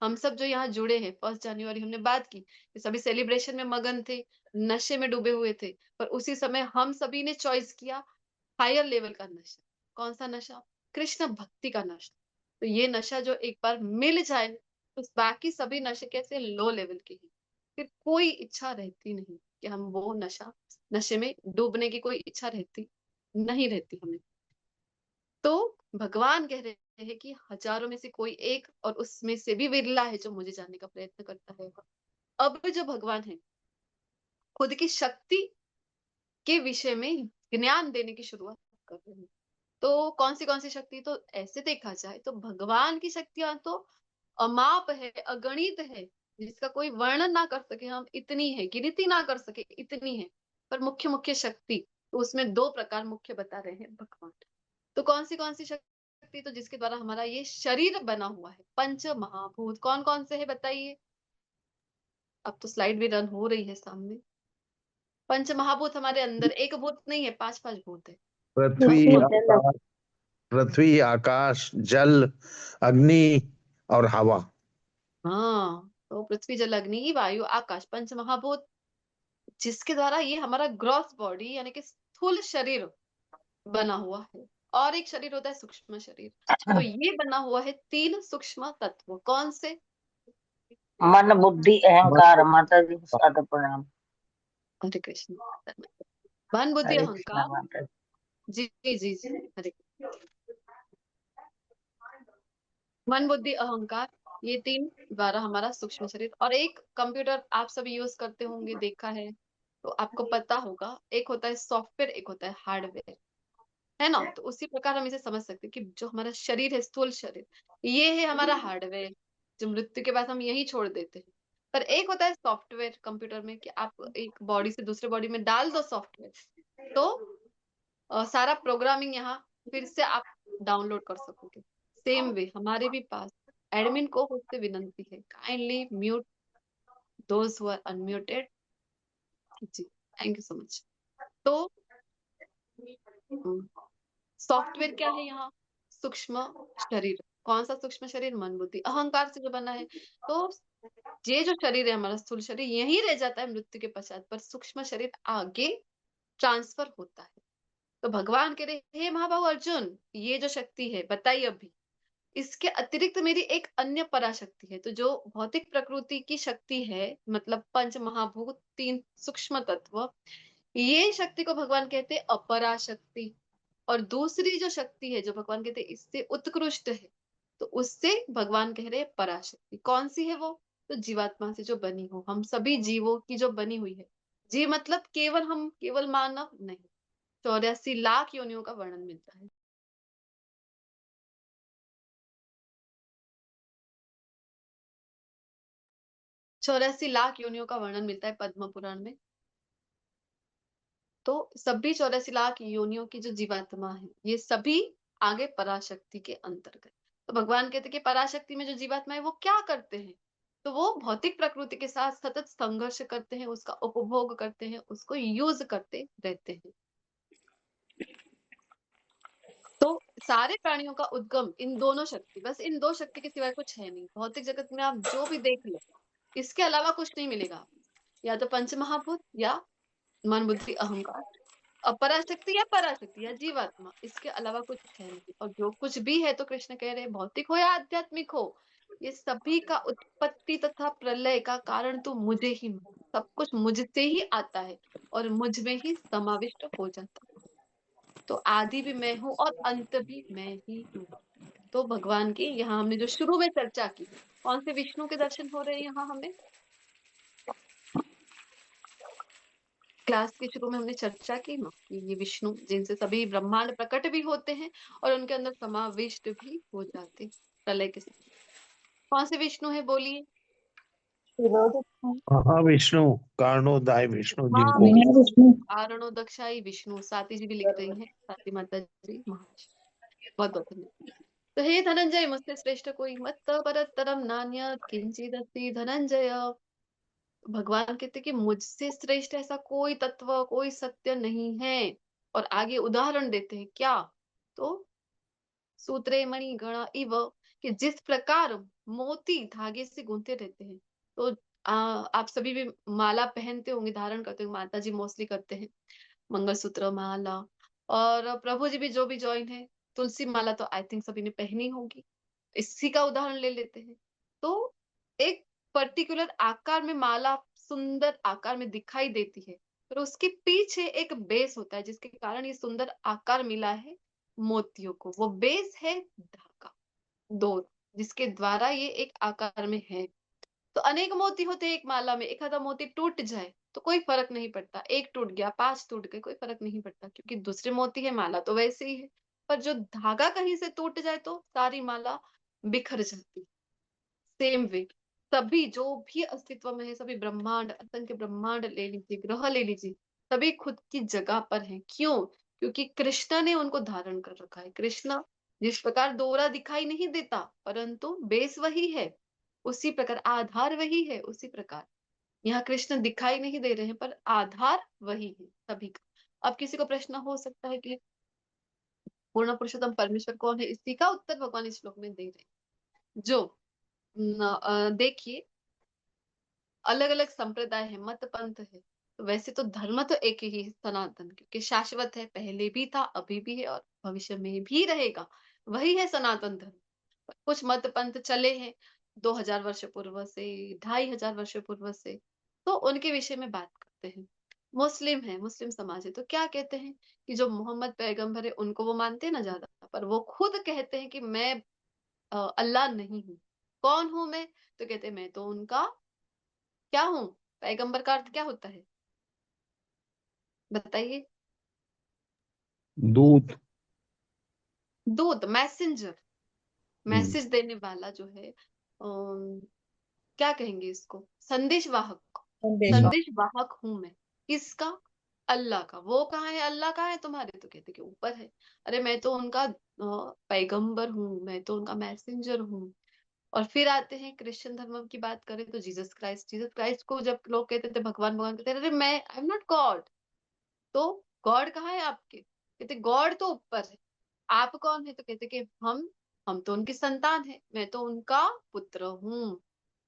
हम सब जो यहाँ जुड़े हैं 1 जनवरी हमने बात की कि सभी सेलिब्रेशन में मगन थे, नशे में डूबे हुए थे, पर उसी समय हम सभी ने चॉइस किया हायर लेवल का नशा। कौन सा नशा? कृष्ण भक्ति का नशा। तो ये नशा जो एक बार मिल जाए तो बाकी सभी नशे कैसे लो लेवल के ही, फिर कोई इच्छा रहती नहीं कि हम वो नशे में डूबने की कोई इच्छा रहती नहीं रहती हमें। तो भगवान कह रहे हैं कि हजारों में से कोई एक, और उसमें से भी विरला है जो मुझे जानने का प्रयत्न करता है। अब जो भगवान है खुद की शक्ति के विषय में ज्ञान देने की शुरुआत कर रहे हैं। तो कौन सी शक्ति? तो ऐसे देखा जाए तो भगवान की शक्तियां तो अमाप है, अगणित है, जिसका कोई वर्णन ना कर सके हम, इतनी है, गिनती ना कर सके इतनी है। पर मुख्य मुख्य शक्ति तो उसमें 2 प्रकार मुख्य बता रहे हैं भगवान। तो कौन सी शक्ति? तो जिसके द्वारा हमारा ये शरीर बना हुआ है, पंच महाभूत कौन कौन से है बताइए। अब तो स्लाइड भी रन हो रही है सामने। पंच महाभूत हमारे अंदर एक भूत नहीं है, 5 भूत है। पृथ्वी, पृथ्वी कौन? जल आकाश, पृथ्वी, आकाश, जल, अग्नि और हवा। हाँ, तो पृथ्वी जल अग्नि वायु आकाश, पंच महाभूत, जिसके द्वारा ये हमारा ग्रॉस बॉडी यानी कि स्थूल शरीर बना हुआ है। और एक शरीर होता है सूक्ष्म शरीर। तो ये बना हुआ है 3 सूक्ष्म तत्व। कौन से? मन बुद्धि अहंकार। माता जी को सादर प्रणाम। हरे कृष्ण। मन बुद्धि हरे कृष्णा अहंकार। माता जी। जी जी जी, हरे। मन बुद्धि अहंकार, ये 3 द्वारा हमारा सूक्ष्म शरीर। और एक कंप्यूटर आप सभी यूज करते होंगे, देखा है तो आपको पता होगा, एक होता है सॉफ्टवेयर, एक होता है हार्डवेयर, है ना। तो उसी प्रकार हम इसे समझ सकते हैं कि जो हमारा शरीर है, स्थूल शरीर, ये है हमारा हार्डवेयर, जो मृत्यु के बाद हम यही छोड़ देते हैं। पर एक होता है सॉफ्टवेयर कंप्यूटर में, कि आप एक बॉडी से दूसरे बॉडी में डाल दो सॉफ्टवेयर, तो सारा प्रोग्रामिंग यहाँ फिर से आप डाउनलोड कर सकोगे। सेम वे हमारे भी पास एडमिन को मुझसे विनंती है, kindly mute those who are unmuted. जी, थैंक यू सो मच। तो सॉफ्टवेयर क्या है यहाँ? सूक्ष्म शरीर। कौन सा सूक्ष्म शरीर? मन बुद्धि अहंकार से जो बना है। तो ये जो शरीर है हमारा स्थूल शरीर यहीं रह जाता है मृत्यु के पश्चात, पर सूक्ष्म शरीर आगे ट्रांसफर होता है। तो भगवान कह रहे हे महाबाहु अर्जुन, ये जो शक्ति है बताइए अभी, इसके अतिरिक्त मेरी एक अन्य पराशक्ति है। तो जो भौतिक प्रकृति की शक्ति है, मतलब पंच महाभूत 3 सूक्ष्म तत्व, ये शक्ति को भगवान कहते हैं अपराशक्ति। और दूसरी जो शक्ति है जो भगवान कहते हैं इससे उत्कृष्ट है, तो उससे भगवान कह रहे हैं पराशक्ति। कौन सी है वो? तो जीवात्मा से जो बनी हो, हम सभी जीवों की जो बनी हुई है। जी मतलब केवल हम, केवल मानव नहीं, 84 लाख योनियों का वर्णन मिलता है। 84 लाख योनियों का वर्णन मिलता है पद्म पुराण में। तो सभी 84 लाख योनियों की जो जीवात्मा है, ये सभी आगे पराशक्ति के अंतर्गत। तो भगवान कहते हैं कि पराशक्ति में जो जीवात्मा है वो क्या करते हैं? तो वो भौतिक प्रकृति के साथ सतत संघर्ष करते हैं, उसका उपभोग करते हैं, उसको यूज करते रहते हैं। तो सारे प्राणियों का उद्गम इन दोनों शक्ति, बस इन 2 शक्ति के सिवाय कुछ है नहीं। भौतिक जगत में आप जो भी देख लो, इसके अलावा कुछ नहीं मिलेगा। या तो पंच महाभूत, या मन बुद्धि अहंकार, अपराशक्ति या पराशक्ति या जीवात्मा, इसके अलावा कुछ है नहीं। और जो कुछ भी है, तो कृष्ण कह रहे हैं भौतिक हो या आध्यात्मिक हो, ये सभी का उत्पत्ति तथा प्रलय का कारण तो मुझे ही मालूम। सब कुछ मुझसे ही आता है और मुझ में ही समाविष्ट हो जाता है। तो आदि भी मैं हूँ और अंत भी मैं ही हूँ। तो भगवान की यहाँ हमने जो शुरू में चर्चा की, कौन से विष्णु के दर्शन हो रहे हैं यहाँ हमें? क्लास के शुरू में हमने चर्चा की ना कि ये विष्णु जिनसे सभी ब्रह्मांड प्रकट भी होते हैं और उनके अंदर समाविष्ट भी हो जाते प्रलय के समय। कौन से विष्णु है बोलिए? महाविष्णु, कारणोदय विष्णु जिनको महाविष्णु, कारणोदक्षाई विष्णु। स्वाति जी भी लिख रही हैं, स्वाति माता जी महाविष्णु। बहुत बहुत धन्यवाद। तो हे धनंजय, मुझसे श्रेष्ठ कोई मत परतरम नान्यत् किंचिदस्ति धनंजय। भगवान कहते कि मुझसे श्रेष्ठ ऐसा कोई तत्व, कोई सत्य नहीं है। और आगे उदाहरण देते हैं क्या? तो सूत्रे मणि गण इव, कि जिस प्रकार मोती धागे से गूंथे रहते हैं, तो आप सभी भी माला पहनते होंगे, धारण करते होंगे, माता जी मोस्टली करते हैं मंगलसूत्र, माला। और प्रभु जी भी जो भी ज्वाइन है, तुलसी माला तो आई थिंक सभी ने पहनी होगी। इसी का उदाहरण ले लेते हैं। तो एक पर्टिकुलर आकार में माला सुंदर आकार में दिखाई देती है, पर उसके पीछे एक बेस होता है जिसके कारण ये सुंदर आकार मिला है मोतियों को। वो बेस है धागा, डोर, जिसके द्वारा ये एक आकार में है। तो अनेक मोती होते हैं एक माला में, एक आधा मोती टूट जाए तो कोई फर्क नहीं पड़ता, एक टूट गया, 5 टूट गए, कोई फर्क नहीं पड़ता, क्योंकि दूसरे मोती है, माला तो वैसे ही है। पर जो धागा कहीं से टूट जाए तो सारी माला बिखर जाती। सेम वे सभी जो भी अस्तित्व में है, सभी ब्रह्मांड, असंख्य ब्रह्मांड ले लीजिए, ग्रह ले लीजिए, सभी खुद की जगह पर हैं। क्यों? क्योंकि कृष्णा ने उनको धारण कर रखा है। कृष्णा जिस प्रकार डोरा दिखाई नहीं देता, परंतु बेस वही है, उसी प्रकार आधार वही है, उसी प्रकार यहाँ कृष्ण दिखाई नहीं दे रहे हैं, पर आधार वही है सभी का। अब किसी को प्रश्न हो सकता है कि पूर्ण पुरुषोत्तम परमेश्वर कौन है? इसी का उत्तर भगवान इस श्लोक में दे रहे हैं। जो देखिए, अलग अलग संप्रदाय है, मत पंथ है, तो वैसे तो धर्म तो एक ही है, सनातन, क्योंकि शाश्वत है, पहले भी था, अभी भी है और भविष्य में भी रहेगा, वही है सनातन धर्म। कुछ मत पंथ चले हैं 2000 वर्ष पूर्व से, 2500 वर्ष पूर्व से, तो उनके विषय में बात करते हैं। मुस्लिम है, मुस्लिम समाज है, तो क्या कहते हैं कि जो मोहम्मद पैगंबर है उनको वो मानते हैं ना ज्यादा, पर वो खुद कहते हैं कि मैं अल्लाह नहीं हूँ। कौन हूं मैं? तो कहते हैं मैं तो उनका क्या हूँ? पैगंबर का अर्थ क्या होता है, बताइए? दूत। दूत, मैसेंजर, हम्म, मैसेज देने वाला जो है, क्या कहेंगे इसको, संदेश वाहक। संदेश हम्म, संदेश वाहक हूं मैं, किसका? अल्लाह का। वो कहाँ है? अल्लाह कहाँ है तुम्हारे? तो कहते कि ऊपर है। अरे मैं तो उनका पैगंबर हूँ, मैं तो उनका मैसेंजर हूँ। और फिर आते हैं क्रिश्चियन धर्म की बात करें तो जीसस क्राइस्ट, जीसस क्राइस्ट को जब लोग कहते थे भगवान भगवान, कहते अरे मैं आई एम नॉट गॉड। तो गॉड कहाँ है आपके? कहते गॉड तो ऊपर है। आप कौन है? तो कहते कि हम तो उनकी संतान है, मैं तो उनका पुत्र हूँ।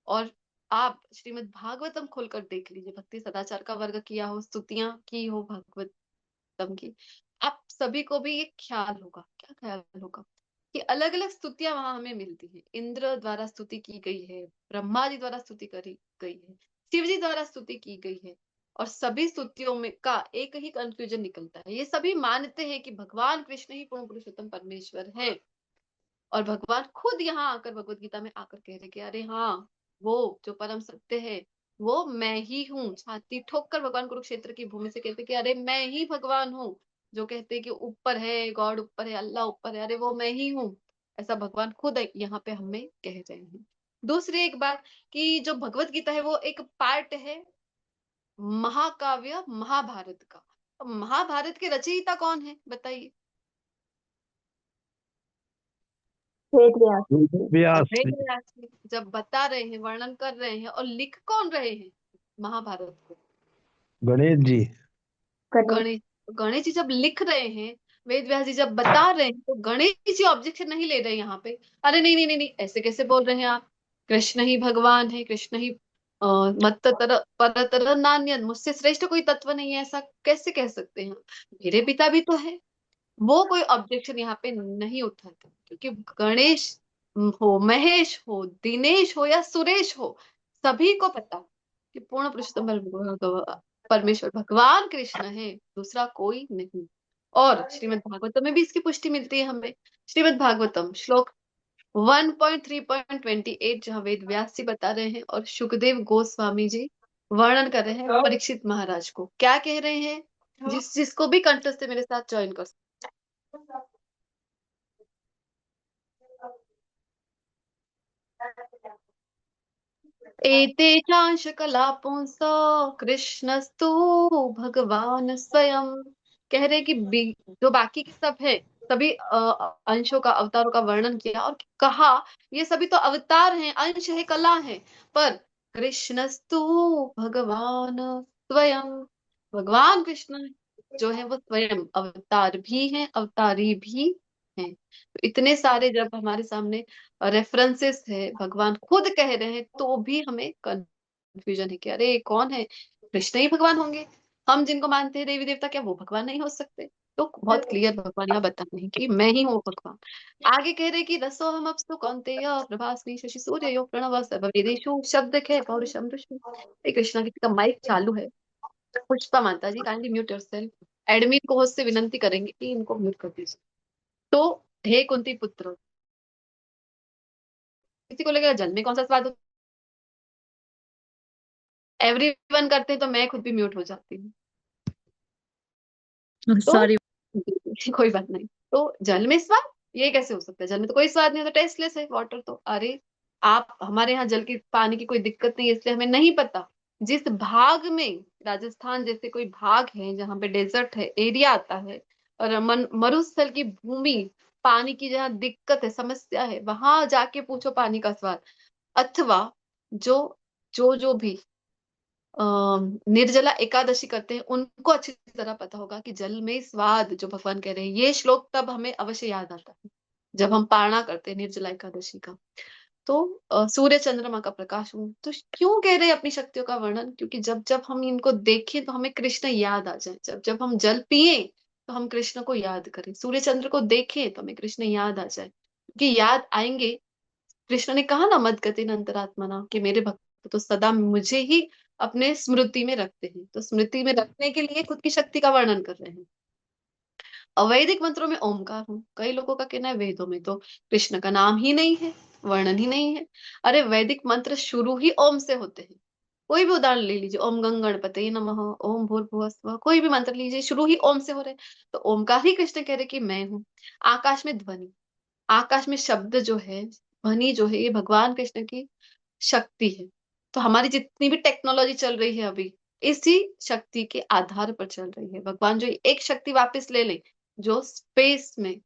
और आप श्रीमद् भागवतम खोलकर देख लीजिए, भक्ति सदाचार का वर्ग किया हो, स्तुतियां की हो भागवतम की, आप सभी को भी ये ख्याल होगा। क्या ख्याल होगा? कि अलग अलग स्तुतियां वहां हमें मिलती है। इंद्र द्वारा स्तुति की गई है, ब्रह्मा जी द्वारा स्तुति करी गई है, शिव जी द्वारा स्तुति की गई है। और सभी स्तुतियों में का एक ही कंक्लूजन निकलता है, ये सभी मानते हैं कि भगवान कृष्ण ही पूर्ण पुरुषोत्तम परमेश्वर है। और भगवान खुद यहाँ आकर भगवत गीता में आकर कह रहे कि अरे हाँ, वो जो परम सत्य है वो मैं ही हूँ। छाती ठोक कर भगवान कुरुक्षेत्र की भूमि से कहते कि अरे मैं ही भगवान हूँ। जो कहते कि ऊपर है, गॉड ऊपर है, अल्लाह ऊपर है, अरे वो मैं ही हूँ। ऐसा भगवान खुद यहाँ पे हमें कह रहे हैं। दूसरी एक बात कि जो भगवत गीता है वो एक पार्ट है महाकाव्य महाभारत का। अब महाभारत के रचयिता कौन है बताइए? वेद व्यास। व्यास वेद जी। व्यास जी जब बता रहे हैं, वर्णन कर रहे हैं, और लिख कौन रहे हैं महाभारत को? गणेश जी। गणेश। गणेश। गणेश जी जब लिख रहे हैं, वेद व्यास जी जब बता रहे हैं, तो गणेश जी ऑब्जेक्शन नहीं ले रहे हैं यहाँ पे। अरे नहीं नहीं नहीं नहीं, ऐसे कैसे बोल रहे हैं आप? कृष्ण ही भगवान है, कृष्ण ही मत्त तर परतर नान्यन, मुझसे श्रेष्ठ कोई तत्व नहीं है, ऐसा कैसे कह सकते हैं? मेरे पिता भी तो है। वो कोई ऑब्जेक्शन यहाँ पे नहीं उठाते, क्योंकि गणेश हो, महेश हो, दिनेश हो या सुरेश हो, सभी को पता कि पूर्ण पुरुषोत्तम परमेश्वर भगवान कृष्ण है, दूसरा कोई नहीं। और श्रीमद् भागवतम में भी इसकी पुष्टि मिलती है हमें। श्रीमद् भागवतम श्लोक 1.3.28, जहाँ वेद व्यास जी बता रहे हैं और सुखदेव गोस्वामी जी वर्णन कर रहे हैं परीक्षित महाराज को। क्या कह रहे हैं? जिसको भी कंठस्थ है मेरे साथ ज्वाइन कर एते चांश कला पुंसो कृष्णस्तु भगवान स्वयं। कह रहे कि जो बाकी के सब है, सभी अंशों का, अवतारों का वर्णन किया और कहा ये सभी तो अवतार हैं, अंश है, कला है, पर कृष्णस्तु भगवान स्वयं, भगवान कृष्ण जो है वो स्वयं अवतार भी हैं, अवतारी भी हैं। तो इतने सारे जब हमारे सामने रेफरेंसेस है, भगवान खुद कह रहे हैं, तो भी हमें कंफ्यूजन है कि अरे ये कौन है, कृष्ण ही भगवान होंगे? हम जिनको मानते हैं देवी देवता, क्या वो भगवान नहीं हो सकते? तो बहुत क्लियर भगवान यहाँ बता रहे हैं कि मैं ही हूँ भगवान। आगे कह रहे कि रसो हम अप्सु कौन्तेय प्रभास्मि शशि सूर्यो प्रणव सर्ववेदेषु शब्द खे पौरुषम ऋषि। कृष्णा किसी का माइक चालू है? पुष्पा माता जी, काइंडली म्यूट योरसेल्फ। एडमिन को होस्ट से विनंती करेंगे कि इनको म्यूट कर दीजिए। तो हे कुंती पुत्र, किसी को लगेगा जल में कौन सा स्वाद होता है? एवरीवन करते हैं तो मैं खुद भी म्यूट हो जाती हूँ। तो सॉरी। कोई बात नहीं। तो जल में स्वाद, ये कैसे हो सकता है? जल में तो कोई स्वाद नहीं होता, टेस्टलेस है वाटर तो। अरे आप, हमारे यहाँ जल की, पानी की कोई दिक्कत नहीं है, इसलिए हमें नहीं पता। जिस भाग में, राजस्थान जैसे कोई भाग है जहाँ पे डेजर्ट है, एरिया आता है, और मरुस्थल की भूमि, पानी की जहाँ दिक्कत है, समस्या है, वहां जाके पूछो पानी का स्वाद। अथवा जो जो भी निर्जला एकादशी करते हैं, उनको अच्छी तरह पता होगा कि जल में स्वाद जो भगवान कह रहे हैं, ये श्लोक तब हमें अवश्य याद आता है जब हम पारणा करते हैं निर्जला एकादशी का। तो सूर्य चंद्रमा का प्रकाश हूँ, तो क्यों कह रहे हैं अपनी शक्तियों का वर्णन? क्योंकि जब जब हम इनको देखें तो हमें कृष्ण याद आ जाए, जब जब हम जल पिए तो हम कृष्ण को याद करें, सूर्य चंद्र को देखें तो हमें कृष्ण याद आ जाए, क्योंकि याद आएंगे। कृष्ण ने कहा ना, मद गति अंतरात्मना, कि मेरे भक्त तो सदा मुझे ही अपने स्मृति में रखते हैं। तो स्मृति में रखने के लिए खुद की शक्ति का वर्णन कर रहे हैं। अवैदिक मंत्रों में ओमकार हूँ, कई लोगों का कहना है वेदों में तो कृष्ण का नाम ही नहीं है, वर्णन ही नहीं है। अरे वैदिक मंत्र शुरू ही ओम से होते हैं। कोई भी उदाहरण ले लीजिए, ओम गणपतये नमः, ओम भूर्भुवस्सुवः, कोई भी मंत्र लीजिए, शुरू ही ओम से हो रहे हैं। तो ओमकार ही कृष्ण कह रहे कि मैं हूँ। आकाश में ध्वनि, आकाश में शब्द जो है, ध्वनि जो है, ये भगवान कृष्ण की शक्ति है। तो हमारी जितनी भी टेक्नोलॉजी चल रही है अभी, इसी शक्ति के आधार पर चल रही है। भगवान जो एक शक्ति वापस ले ले, जो स्पेस में,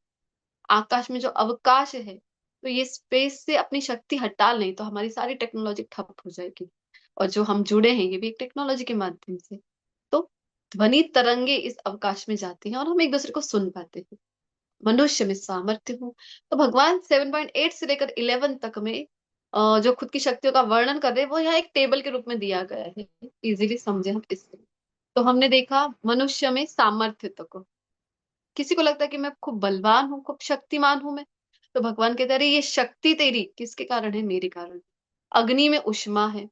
आकाश में जो अवकाश है, तो ये स्पेस से अपनी शक्ति हटा लें तो हमारी सारी टेक्नोलॉजी ठप हो जाएगी। और जो हम जुड़े हैं, ये भी एक टेक्नोलॉजी के माध्यम से। तो ध्वनि तरंगे इस अवकाश में जाती हैं और हम एक दूसरे को सुन पाते हैं। मनुष्य में सामर्थ्य हूँ। तो भगवान 7.8 से लेकर 11 तक में जो खुद की शक्तियों का वर्णन कर रहे हैं, वो यहाँ एक टेबल के रूप में दिया गया है, इजीली समझे हम इससे। तो हमने देखा मनुष्य में सामर्थ्य तक। किसी को लगता है कि मैं खूब बलवान हूँ, खूब शक्तिमान हूं मैं, तो भगवान कहते हैं अरे ये शक्ति तेरी किसके कारण है? मेरे कारण। अग्नि में ऊष्मा है,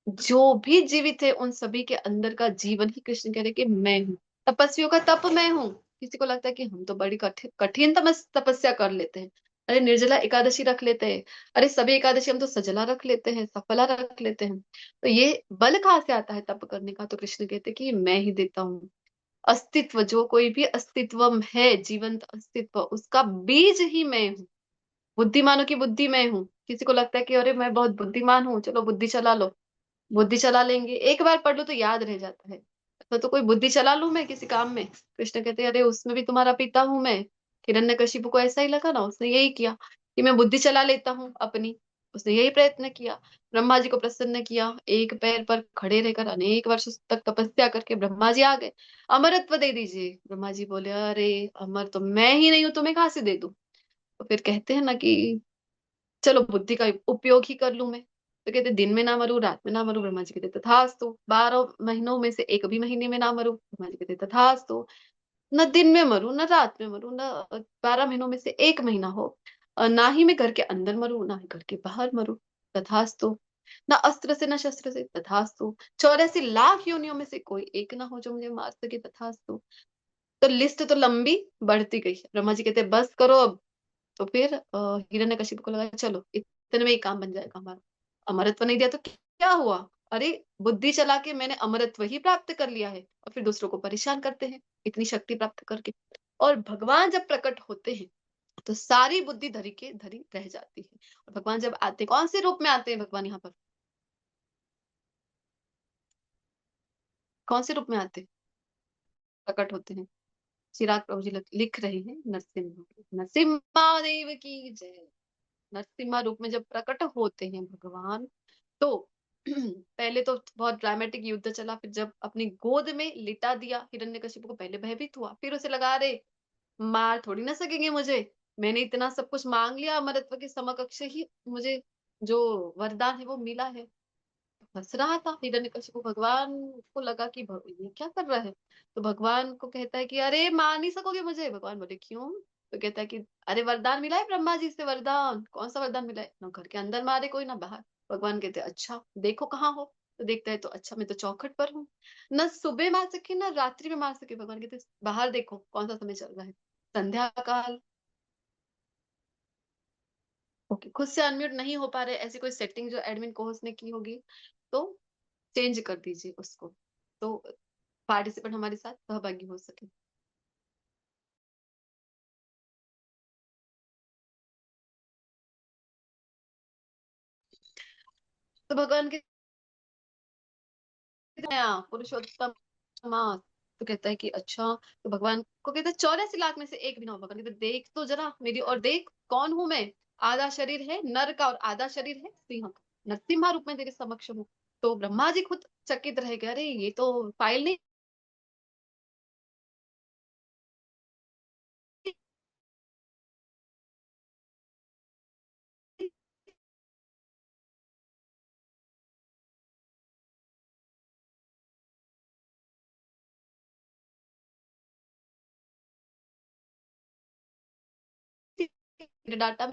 जो भी जीवित है उन सभी के अंदर का जीवन ही कृष्ण कह रहे कि मैं हूँ। तपस्वियों का तप मैं हूँ। किसी को लगता है कि हम तो बड़ी कठिन कठिन तपस्या कर लेते हैं, अरे निर्जला एकादशी रख लेते हैं, अरे सभी एकादशी हम तो सजला रख लेते हैं, सफला रख लेते हैं, तो ये बल कहाँ से आता है तप करने का? तो कृष्ण कहते हैं कि ये मैं ही देता हूँ। अस्तित्व, जो कोई भी अस्तित्व है, जीवंत अस्तित्व, उसका बीज ही मैं हूँ। बुद्धिमानों की बुद्धि मैं हूँ। किसी को लगता है कि अरे मैं बहुत बुद्धिमान हूँ, चलो बुद्धि चला लो। बुद्धि चला लेंगे, एक बार पढ़ लो तो याद रह जाता है। तो कोई बुद्धि चला लूं मैं किसी काम में? कृष्ण कहते हैं अरे उसमें भी तुम्हारा पिता हूं मैं। हिरण्यकशिपु को ऐसा ही लगा ना, उसने यही किया कि मैं बुद्धि चला लेता हूँ अपनी। उसने यही प्रयत्न किया, ब्रह्मा जी को प्रसन्न किया, एक पैर पर खड़े रहकर अनेक वर्ष तक तपस्या करके ब्रह्मा जी आ गए, अमरत्व दे दीजिए। ब्रह्मा जी बोले अरे अमर तो मैं ही नहीं हूं, तुम्हें कहाँ से दे दूं? तो फिर कहते हैं ना कि चलो बुद्धि का उपयोग ही कर लूं मैं। तो कहते दिन में ना मरूं, रात में ना मरूं। ब्रह्मा जी कहते तथास्तु। 12 महीनों में से एक भी महीने में ना मरूं। ब्रह्मा जी कहते तथास्तु। न दिन में मरूं, न रात में मरूं, न 12 महीनों में से एक महीना हो, और ना ही मैं घर के अंदर मरूं, ना ही घर के बाहर मरूं, तथास्तु। ना अस्त्र से, न शस्त्र से, तथास्तु। 84 लाख योनियों में से कोई एक ना हो जो मुझे मार सके, तथास्तु। तो लिस्ट तो लंबी बढ़ती गई। ब्रह्मा जी कहते बस करो अब। तो फिर हिरण्यकशिपु को लगा चलो इतने में ही काम बन जाएगा हमारा। अमरत्व नहीं दिया तो क्या हुआ? अरे बुद्धि चला के मैंने अमरत्व ही प्राप्त कर लिया है, और फिर दूसरों को परेशान करते हैं इतनी शक्ति प्राप्त करके। और भगवान जब प्रकट होते हैं तो सारी बुद्धि धरी के धरी रह जाती है। और भगवान जब आते हैं, कौन से रूप में आते हैं भगवान यहाँ पर? कौन से रूप में आते हैं, प्रकट होते हैं? चिराग प्रभु जी लिख रहे हैं नरसिम्हा, नरसिम्हा देव की जय। नरसिम्हा रूप में जब प्रकट होते हैं भगवान, तो पहले तो बहुत ड्रामेटिक युद्ध चला, फिर जब अपनी गोद में लिटा दिया हिरण्यकशिपु को, पहले भयभीत हुआ, फिर उसे लगा रहे मार थोड़ी ना सकेंगे मुझे। मैंने इतना सब कुछ मांग लिया, अमरत्व के समकक्ष ही मुझे जो वरदान है वो मिला है। हंस रहा था हिरण्यकशिपु। भगवान को लगा कि ये क्या कर रहा है। तो भगवान को कहता है कि अरे मार नहीं सकोगे मुझे। भगवान बोले क्यों। तो कहता है कि अरे वरदान मिला है ब्रह्मा जी से। वरदान कौन सा वरदान मिला है, ना घर के अंदर मारे कोई ना बाहर। भगवान कहते हैं अच्छा देखो कहाँ हो। तो देखता है तो अच्छा मैं तो चौखट पर हूँ। न सुबह मार सके ना रात्रि में मार सके। भगवान कहते हैं, बाहर देखो कौन सा समय चल रहा है, संध्या काल। ओके, खुद से अनम्यूट नहीं हो पा रहे, ऐसी कोई सेटिंग जो एडमिन को होस्ट ने की होगी तो चेंज कर दीजिए उसको, तो पार्टिसिपेंट हमारे साथ सहभागी हो सके। तो भगवान के पुरुषोत्तम मास। तो कहता है कि अच्छा। तो भगवान को कहता है 84 लाख में से एक भी ना हो। भगवान कहते हैं, देख तो जरा मेरी और देख कौन हूं मैं। आधा शरीर है नर का और आधा शरीर है सिंह का। नरसिम्हा रूप में तेरे समक्ष हूँ। तो ब्रह्मा जी खुद चकित रह गए, अरे ये तो फाइल नहीं डाटा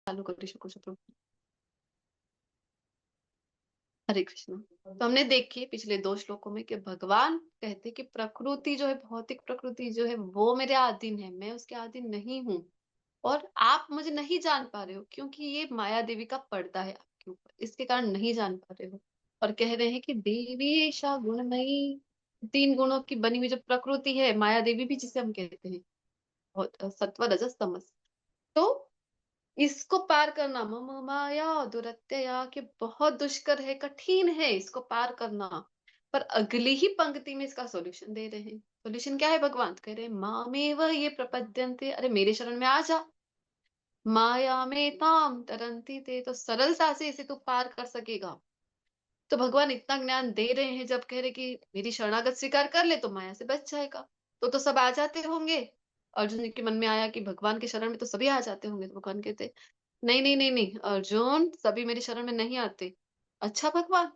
चालू कर सकूं। हरे कृष्ण। तो हमने देखी पिछले 2 श्लोकों में कि भगवान कहते कि प्रकृति जो है, भौतिक प्रकृति जो है वो मेरे अधीन है, मैं उसके अधीन नहीं हूँ। और आप मुझे नहीं जान पा रहे हो क्योंकि ये माया देवी का पर्दा है आपके ऊपर, इसके कारण नहीं जान पा रहे हो। और कह रहे हैं कि देवी ऐशा गुणमयी। 3 गुणों की बनी हुई जो प्रकृति है, माया देवी भी जिसे हम कहते हैं, बहुत सत्व रजस तमस। तो इसको पार करना मम माया दुरत्यया, कि बहुत दुष्कर है, कठिन है इसको पार करना। पर अगली ही पंक्ति में इसका सॉल्यूशन दे रहे हैं। सॉल्यूशन क्या है, भगवान कह रहे हैं मामेव ये प्रपद्यन्ते, अरे मेरे शरण में आ जा। माया में ताम तरंती ते, तो सरलता से इसे तू पार कर सकेगा। तो भगवान इतना ज्ञान दे रहे हैं, जब कह रहे कि मेरी शरणागत स्वीकार कर ले तो माया से बच जाएगा। तो सब आ जाते होंगे। अर्जुन के मन में आया कि भगवान के शरण में तो सभी आ जाते होंगे। तो भगवान कहते नहीं नहीं नहीं नहीं अर्जुन, सभी मेरी शरण में नहीं आते। अच्छा भगवान,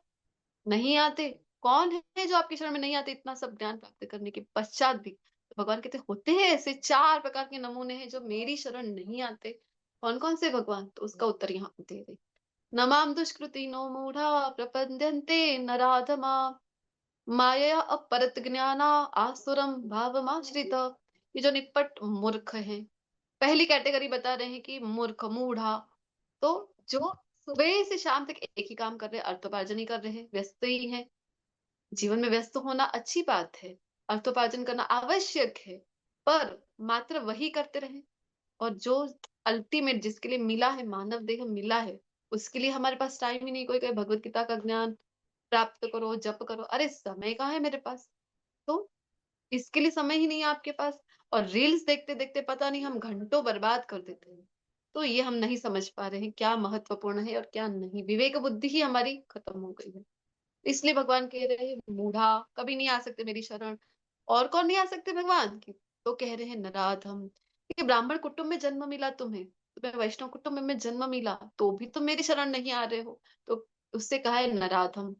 नहीं आते। कौन है जो आपकी शरण में नहीं आते इतना सब ज्ञान प्राप्त करने के पश्चात भी। तो भगवान कहते होते हैं ऐसे 4 प्रकार के नमूने हैं जो मेरी शरण नहीं आते। कौन कौन से भगवान, तो उसका उत्तर यहाँ दे रहे। नमाम दुष्कृतिनो मूढ़ा प्रपद्यन्ते नराधमा, माया अपरत ज्ञाना आसुरम भावमाश्रित। ये जो निपट मूर्ख है, पहली कैटेगरी बता रहे हैं कि मूर्ख मूढ़ा। तो जो सुबह से शाम तक एक ही काम कर रहे हैं, अर्थोपार्जन ही कर रहे हैं, व्यस्त ही है। जीवन में व्यस्त होना अच्छी बात है, अर्थोपार्जन करना आवश्यक है, पर मात्र वही करते रहे। और जो अल्टीमेट जिसके लिए मिला है, मानव देह मिला है, उसके लिए हमारे पास टाइम ही नहीं। कोई कहे भगवत गीता का ज्ञान प्राप्त करो, जप करो, अरे समय कहाँ है मेरे पास। तो इसके लिए समय ही नहीं है आपके पास। और रील्स देखते देखते पता नहीं हम घंटों बर्बाद कर देते हैं। तो ये हम नहीं समझ पा रहे हैं क्या महत्वपूर्ण है और क्या नहीं। विवेक बुद्धि ही हमारी खत्म हो गई है। इसलिए भगवान कह रहे हैं मूढ़ा, कभी नहीं आ सकते मेरी शरण। और कौन नहीं आ सकते भगवान की? तो कह रहे हैं नराधम, कि ब्राह्मण कुटुंब में जन्म मिला तुम्हें वैष्णव कुटुंब में जन्म मिला, तो भी तुम मेरी शरण नहीं आ रहे हो। तो उससे कहा है नराधम।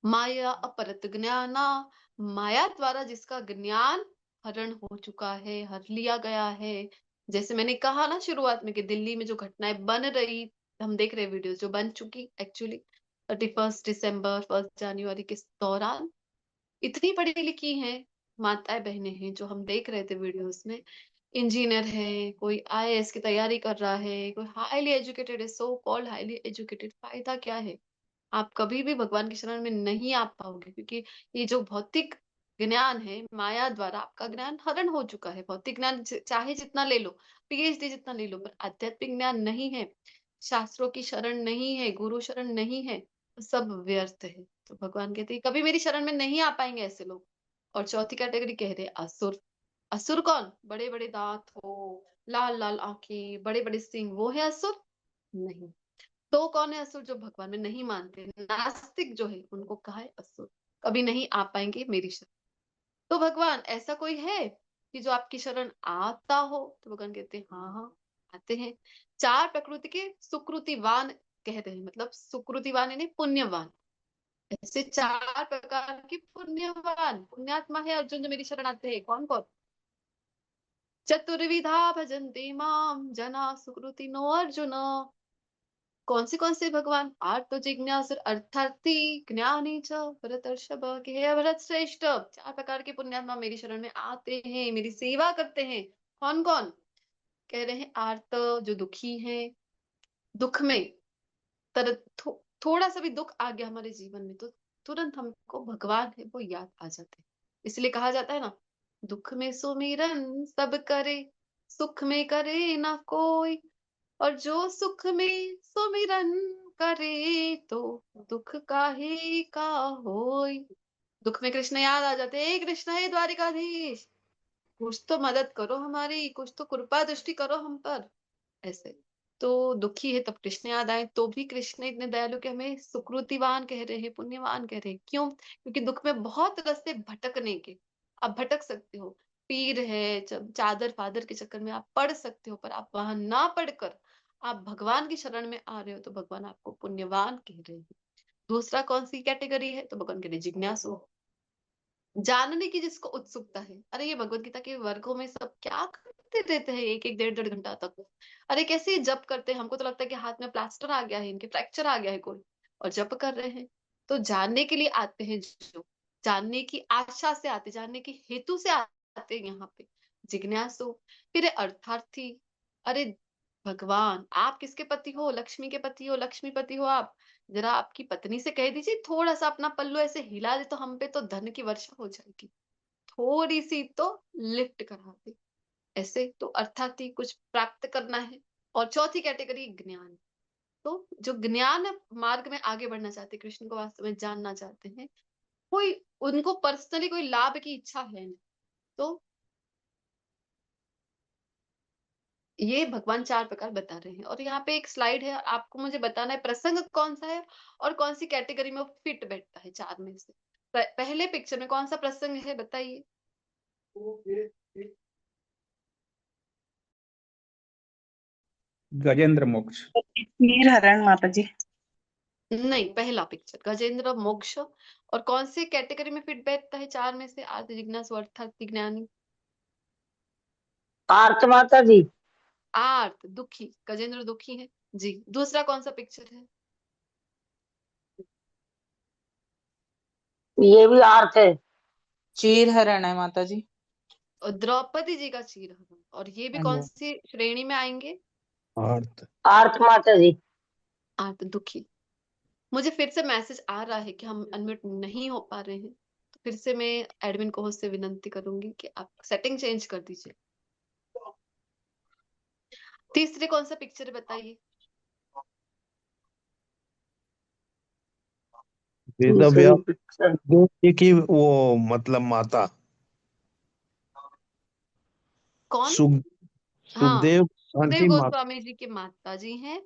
माया अपरत ज्ञाना, माया द्वारा जिसका ज्ञान हरण हो चुका है, हर लिया गया है। जैसे मैंने कहा ना शुरुआत में कि दिल्ली में जो घटनाएं बन रही, हम देख रहे वीडियोस जो बन चुकी एक्चुअली 31 दिसंबर 1 जनवरी के दौरान, इतनी पढ़ी लिखी हैं माताएं बहनें हैं जो हम देख रहे थे वीडियोस में। इंजीनियर है, कोई आईएएस की तैयारी कर रहा है, कोई हाईली एजुकेटेड है, सो कॉल्ड हाईली एजुकेटेड। फायदा क्या है? आप कभी भी भगवान की शरण में नहीं आ पाओगे, क्योंकि ये जो भौतिक ज्ञान है माया द्वारा आपका ज्ञान हरण हो चुका है। भौतिक ज्ञान चाहे जितना ले लो, पीएचडी जितना ले लो, पर आध्यात्मिक ज्ञान नहीं है, शास्त्रों की शरण नहीं है, गुरु शरण नहीं है, तो सब व्यर्थ है। तो भगवान कहते हैं कभी मेरी शरण में नहीं आ पाएंगे ऐसे लोग। और चौथी कैटेगरी कह रहे हैं असुर। असुर कौन? बड़े बड़े दांत हो, लाल लाल आंखें, बड़े बड़े सिंह, वो है असुर? नहीं। तो कौन है असुर? जो भगवान में नहीं मानते, नास्तिक जो है, उनको कहा है असुर। कभी नहीं आ पाएंगे मेरी शरण। तो भगवान ऐसा कोई है कि जो आपकी शरण आता हो? तो भगवान कहते हैं हाँ हाँ आते हैं। चार प्रकृति के सुकृतिवान कह रहे हैं, मतलब सुकृतिवान यानी पुण्यवान। ऐसे चार प्रकार के पुण्यवान पुण्यात्मा है अर्जुन जो मेरी शरण आते हैं। कौन कौन? चतुर्विधा भजन्ते माम जना सुकृतिनो अर्जुन। कौन से भगवान? आर्तो जिज्ञासुर अर्थार्थी ज्ञानी च भरतर्षभ, कि हे भरत श्रेष्ठ, चार प्रकार के पुण्यात्मा मेरी शरण में आते हैं, मेरी सेवा करते हैं। कौन कौन? कह रहे हैं आर्त, जो दुखी है, दुख में थोड़ा सा भी दुख आ गया हमारे जीवन में तो तुरंत हमको भगवान है वो याद आ जाते हैं। इसलिए कहा जाता है ना, दुख में सुमिरन सब करे, सुख में करे ना कोई, और जो सुख में सुमिरन करे तो दुख काहे का होय। दुख में कृष्ण याद आ जाते हैं, कृष्ण है द्वारिकाधीश, कुछ तो मदद करो हमारी, कुछ तो कृपा दृष्टि करो हम पर। ऐसे तो दुखी है तब कृष्ण याद आए, तो भी कृष्ण इतने दयालु कि हमें सुकृतिवान कह रहे हैं, पुण्यवान कह रहे हैं। क्यों? क्योंकि दुख में बहुत रास्ते भटकने के, आप भटक सकते हो। पीर है, चादर फादर के चक्कर में आप पढ़ सकते हो, पर आप वहां ना पढ़कर आप भगवान की शरण में आ रहे हो तो भगवान आपको पुण्यवान कह रहे हैं। दूसरा कौन सी कैटेगरी है? तो भगवान कह रहे हैं जिज्ञासु, जानने की जिसको उत्सुकता है। अरे ये भगवत गीता के वर्गों में सब क्या करते रहते हैं एक एक डेढ़ डेढ़ घंटा तक? अरे कैसे जप करते हैं, हमको तो लगता है कि हाथ में प्लास्टर आ गया है, इनके फ्रैक्चर आ गया है कोई, और जप कर रहे हैं। तो जानने के लिए आते हैं, जो जानने की आशा से आते, जानने की हेतु से आते हैं यहाँ पे जिज्ञासु। फिर है अर्थार्थी। अरे भगवान आप किसके पति हो? लक्ष्मी के पति हो, लक्ष्मीपति हो आप। जरा आपकी पत्नी से कह दीजिए थोड़ा सा अपना पल्लू ऐसे हिला दे तो हम पे तो धन की वर्षा हो जाएगी, थोड़ी सी तो लिफ्ट करा दे। ऐसे तो अर्थात ही कुछ प्राप्त करना है। और चौथी कैटेगरी ज्ञान। तो जो ज्ञान मार्ग में आगे बढ़ना चाहते, कृष्ण को वास्तव में जानना चाहते हैं, कोई उनको पर्सनली कोई लाभ की इच्छा है नहीं, तो ये भगवान चार प्रकार बता रहे हैं। और यहाँ पे एक स्लाइड है, आपको मुझे बताना है प्रसंग कौन सा है और कौन सी कैटेगरी में वो फिट बैठता है चार में से। पहले पिक्चर में कौन सा प्रसंग है बताइए? गजेंद्र मोक्ष। नीर हरण माता जी। नहीं, पहला पिक्चर गजेंद्र मोक्ष। और कौन सी कैटेगरी में फिट बैठता है चार में से? आर्त जिज्ञासु अर्थात ज्ञानी। आर्त माता जी। आर्त दुखी, गजेंद्र दुखी है जी। दूसरा कौन सा पिक्चर है? ये भी आर्त है। चीर हरण है माता जी। और द्रौपदी जी का चीरहरण। और ये भी कौन सी श्रेणी में आएंगे? अर्थ आर्त माता जी। आर्त दुखी। मुझे फिर से मैसेज आ रहा है कि हम अनम्यूट नहीं हो पा रहे हैं, तो फिर से मैं एडमिन को होस्ट से विनंती करूंगी कि आप सेटिंग चेंज कर दीजिए। तीसरे कौन सा पिक्चर है बताइए? वेद तीसरी व्यास पिक्चर जी की वो मतलब माता कौन? सुख हाँ सुखदेव सुखदेव की माँ गोस्वामी जी के माता जी हैं।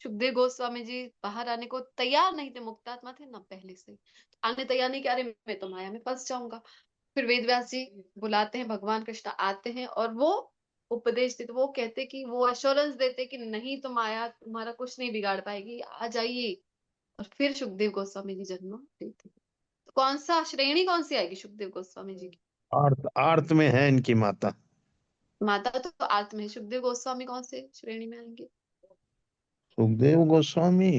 सुखदेव गोस्वामी जी बाहर आने को तैयार नहीं थे, मुक्तात्मा थे ना पहले से, आने तैयार नहीं कि अरे मैं तो माया में फंस जाऊंगा। फिर वेद व्यास जी बुलाते हैं, भगवान कृष्ण आते हैं और वो उपदेश देते, वो कहते कि वो एश्योरेंस देते कि नहीं, तुम आया, तुम्हारा कुछ नहीं बिगाड़ पाएगी, आ जाइए। और फिर सुखदेव गोस्वामी जी जन्म लेते हैं। तो कौन सा श्रेणी कौन सी आएगी सुखदेव गोस्वामी जी की? आर्त आर्त में है इनकी माता। माता तो आत्म है, सुखदेव गोस्वामी कौन से श्रेणी में आएंगे? सुखदेव गोस्वामी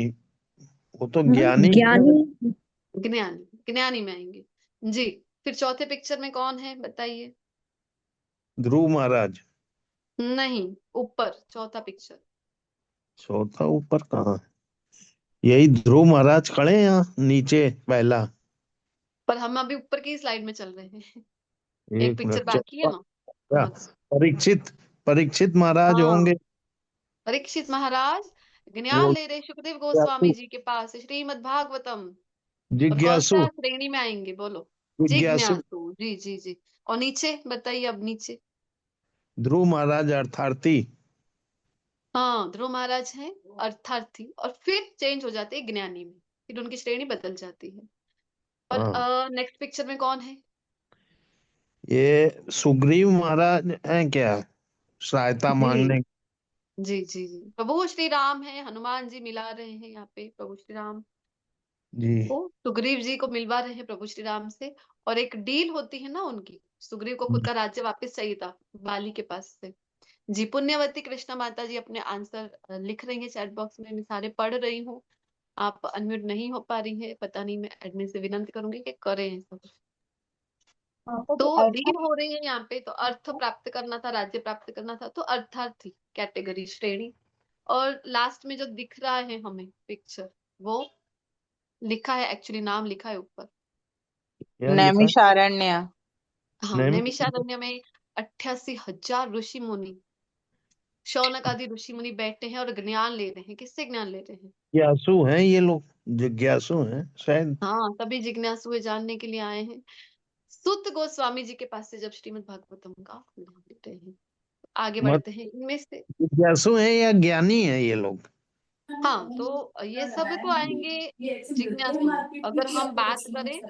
वो तो ज्ञानी है। ज्ञानी। ज्ञानी, ज्ञानी में आएंगे जी। फिर चौथे पिक्चर में कौन है बताइए? ध्रुव महाराज। नहीं, ऊपर चौथा पिक्चर। चौथा ऊपर कहाँ है? यही ध्रुव महाराज खड़े हैं यहाँ नीचे पहला। पर हम अभी ऊपर की स्लाइड में चल रहे हैं। एक एक पिक्चर मिनट बाकी है चौथा ना। क्या? हाँ। परीक्षित परीक्षित महाराज हाँ, होंगे। परीक्षित महाराज ज्ञान वो ले रहे सुखदेव गोस्वामी जिज्ञासु जी के पास श्रीमद् भागवतम। और कौन जिज्ञासु सा श्रेणी में आएंगे बोलो? जिज्ञासु जिज्ञासु, जी जी जी। और नीचे बताइए, अब नीचे। ध्रुव महाराज अर्थार्थी। हाँ, ध्रुव महाराज हैं अर्थार्थी, और फिर चेंज हो जाते हैं ज्ञानी में, फिर उनकी श्रेणी बदल जाती है। हाँ, और नेक्स्ट पिक्चर में कौन है? ये सुग्रीव महाराज हैं क्या, सहायता जी मांगने। जी जी जी, प्रभु श्री राम है, हनुमान जी मिला रहे हैं यहाँ पे प्रभु श्री राम जी को, सुग्रीव जी को मिलवा रहे हैं प्रभु श्री राम से। और एक डील होती है ना उनकी, सुग्रीव को खुद का राज्य वापस चाहिए था बाली के पास से। जी, पुण्यवती कृष्णा माता जी अपने आंसर लिख रही है चैट बॉक्स में, मैं सारे पढ़ रही हूँ। आप अनम्यूट नहीं हो पा रही है, पता नहीं, मैं एडमिन से विनंती करूंगी कि करें सब। माता तो जी अर्थ डील हो रही है यहाँ पे, तो अर्थ प्राप्त करना था, राज्य प्राप्त करना था, तो अर्थार्थी कैटेगरी श्रेणी। और लास्ट में जो दिख रहा है हमें पिक्चर, वो लिखा है, एक्चुअली नाम लिखा है ऊपर। क्या लिखा है? नैमिषारण्य। हाँ, नहीं, नैमिषारण्य में 88,000 ऋषि मुनि, शौनक आदि ऋषि मुनि बैठे हैं और ज्ञान ले रहे हैं। किससे ज्ञान ले रहे हैं? जिज्ञासु हैं ये लोग, जिज्ञासु हैं शायद। हाँ, सभी जिज्ञासु है, जानने के लिए आए हैं। सुत गोस्वामी जी के पास से जब श्रीमद् भागवतम का ज्ञान लेते हैं। आगे मत बढ़ते हैं इनमें से। जिज्ञासु हैं या ज्ञानी हैं ये लोग? हाँ, तो ये सब तो आएंगे जिज्ञासु। अगर हम बात करें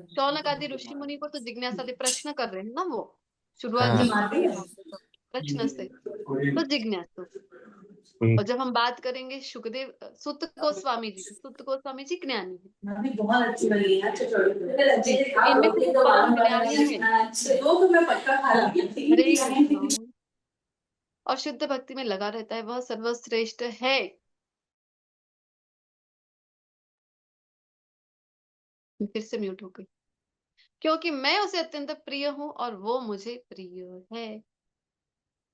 शौनक आदि ऋषि मुनि को, तो जिज्ञासा आदि प्रश्न कर रहे हैं ना वो, शुरुआत हाँ जब हो रही है वहां पे तो प्रश्न से, तो जिज्ञासु। और ठीक। जब हम बात करेंगे सुखदेव सुत गोस्वामी जी की, सुत गोस्वामी जी ज्ञानी है जी, तो इनमें से जो परम ज्ञानी है, हरे कृष्ण, और शुद्ध भक्ति में लगा रहता है, वह सर्वश्रेष्ठ है। फिर से म्यूट हो गई, क्योंकि मैं उसे अत्यंत प्रिय हूं और वो मुझे प्रिय है।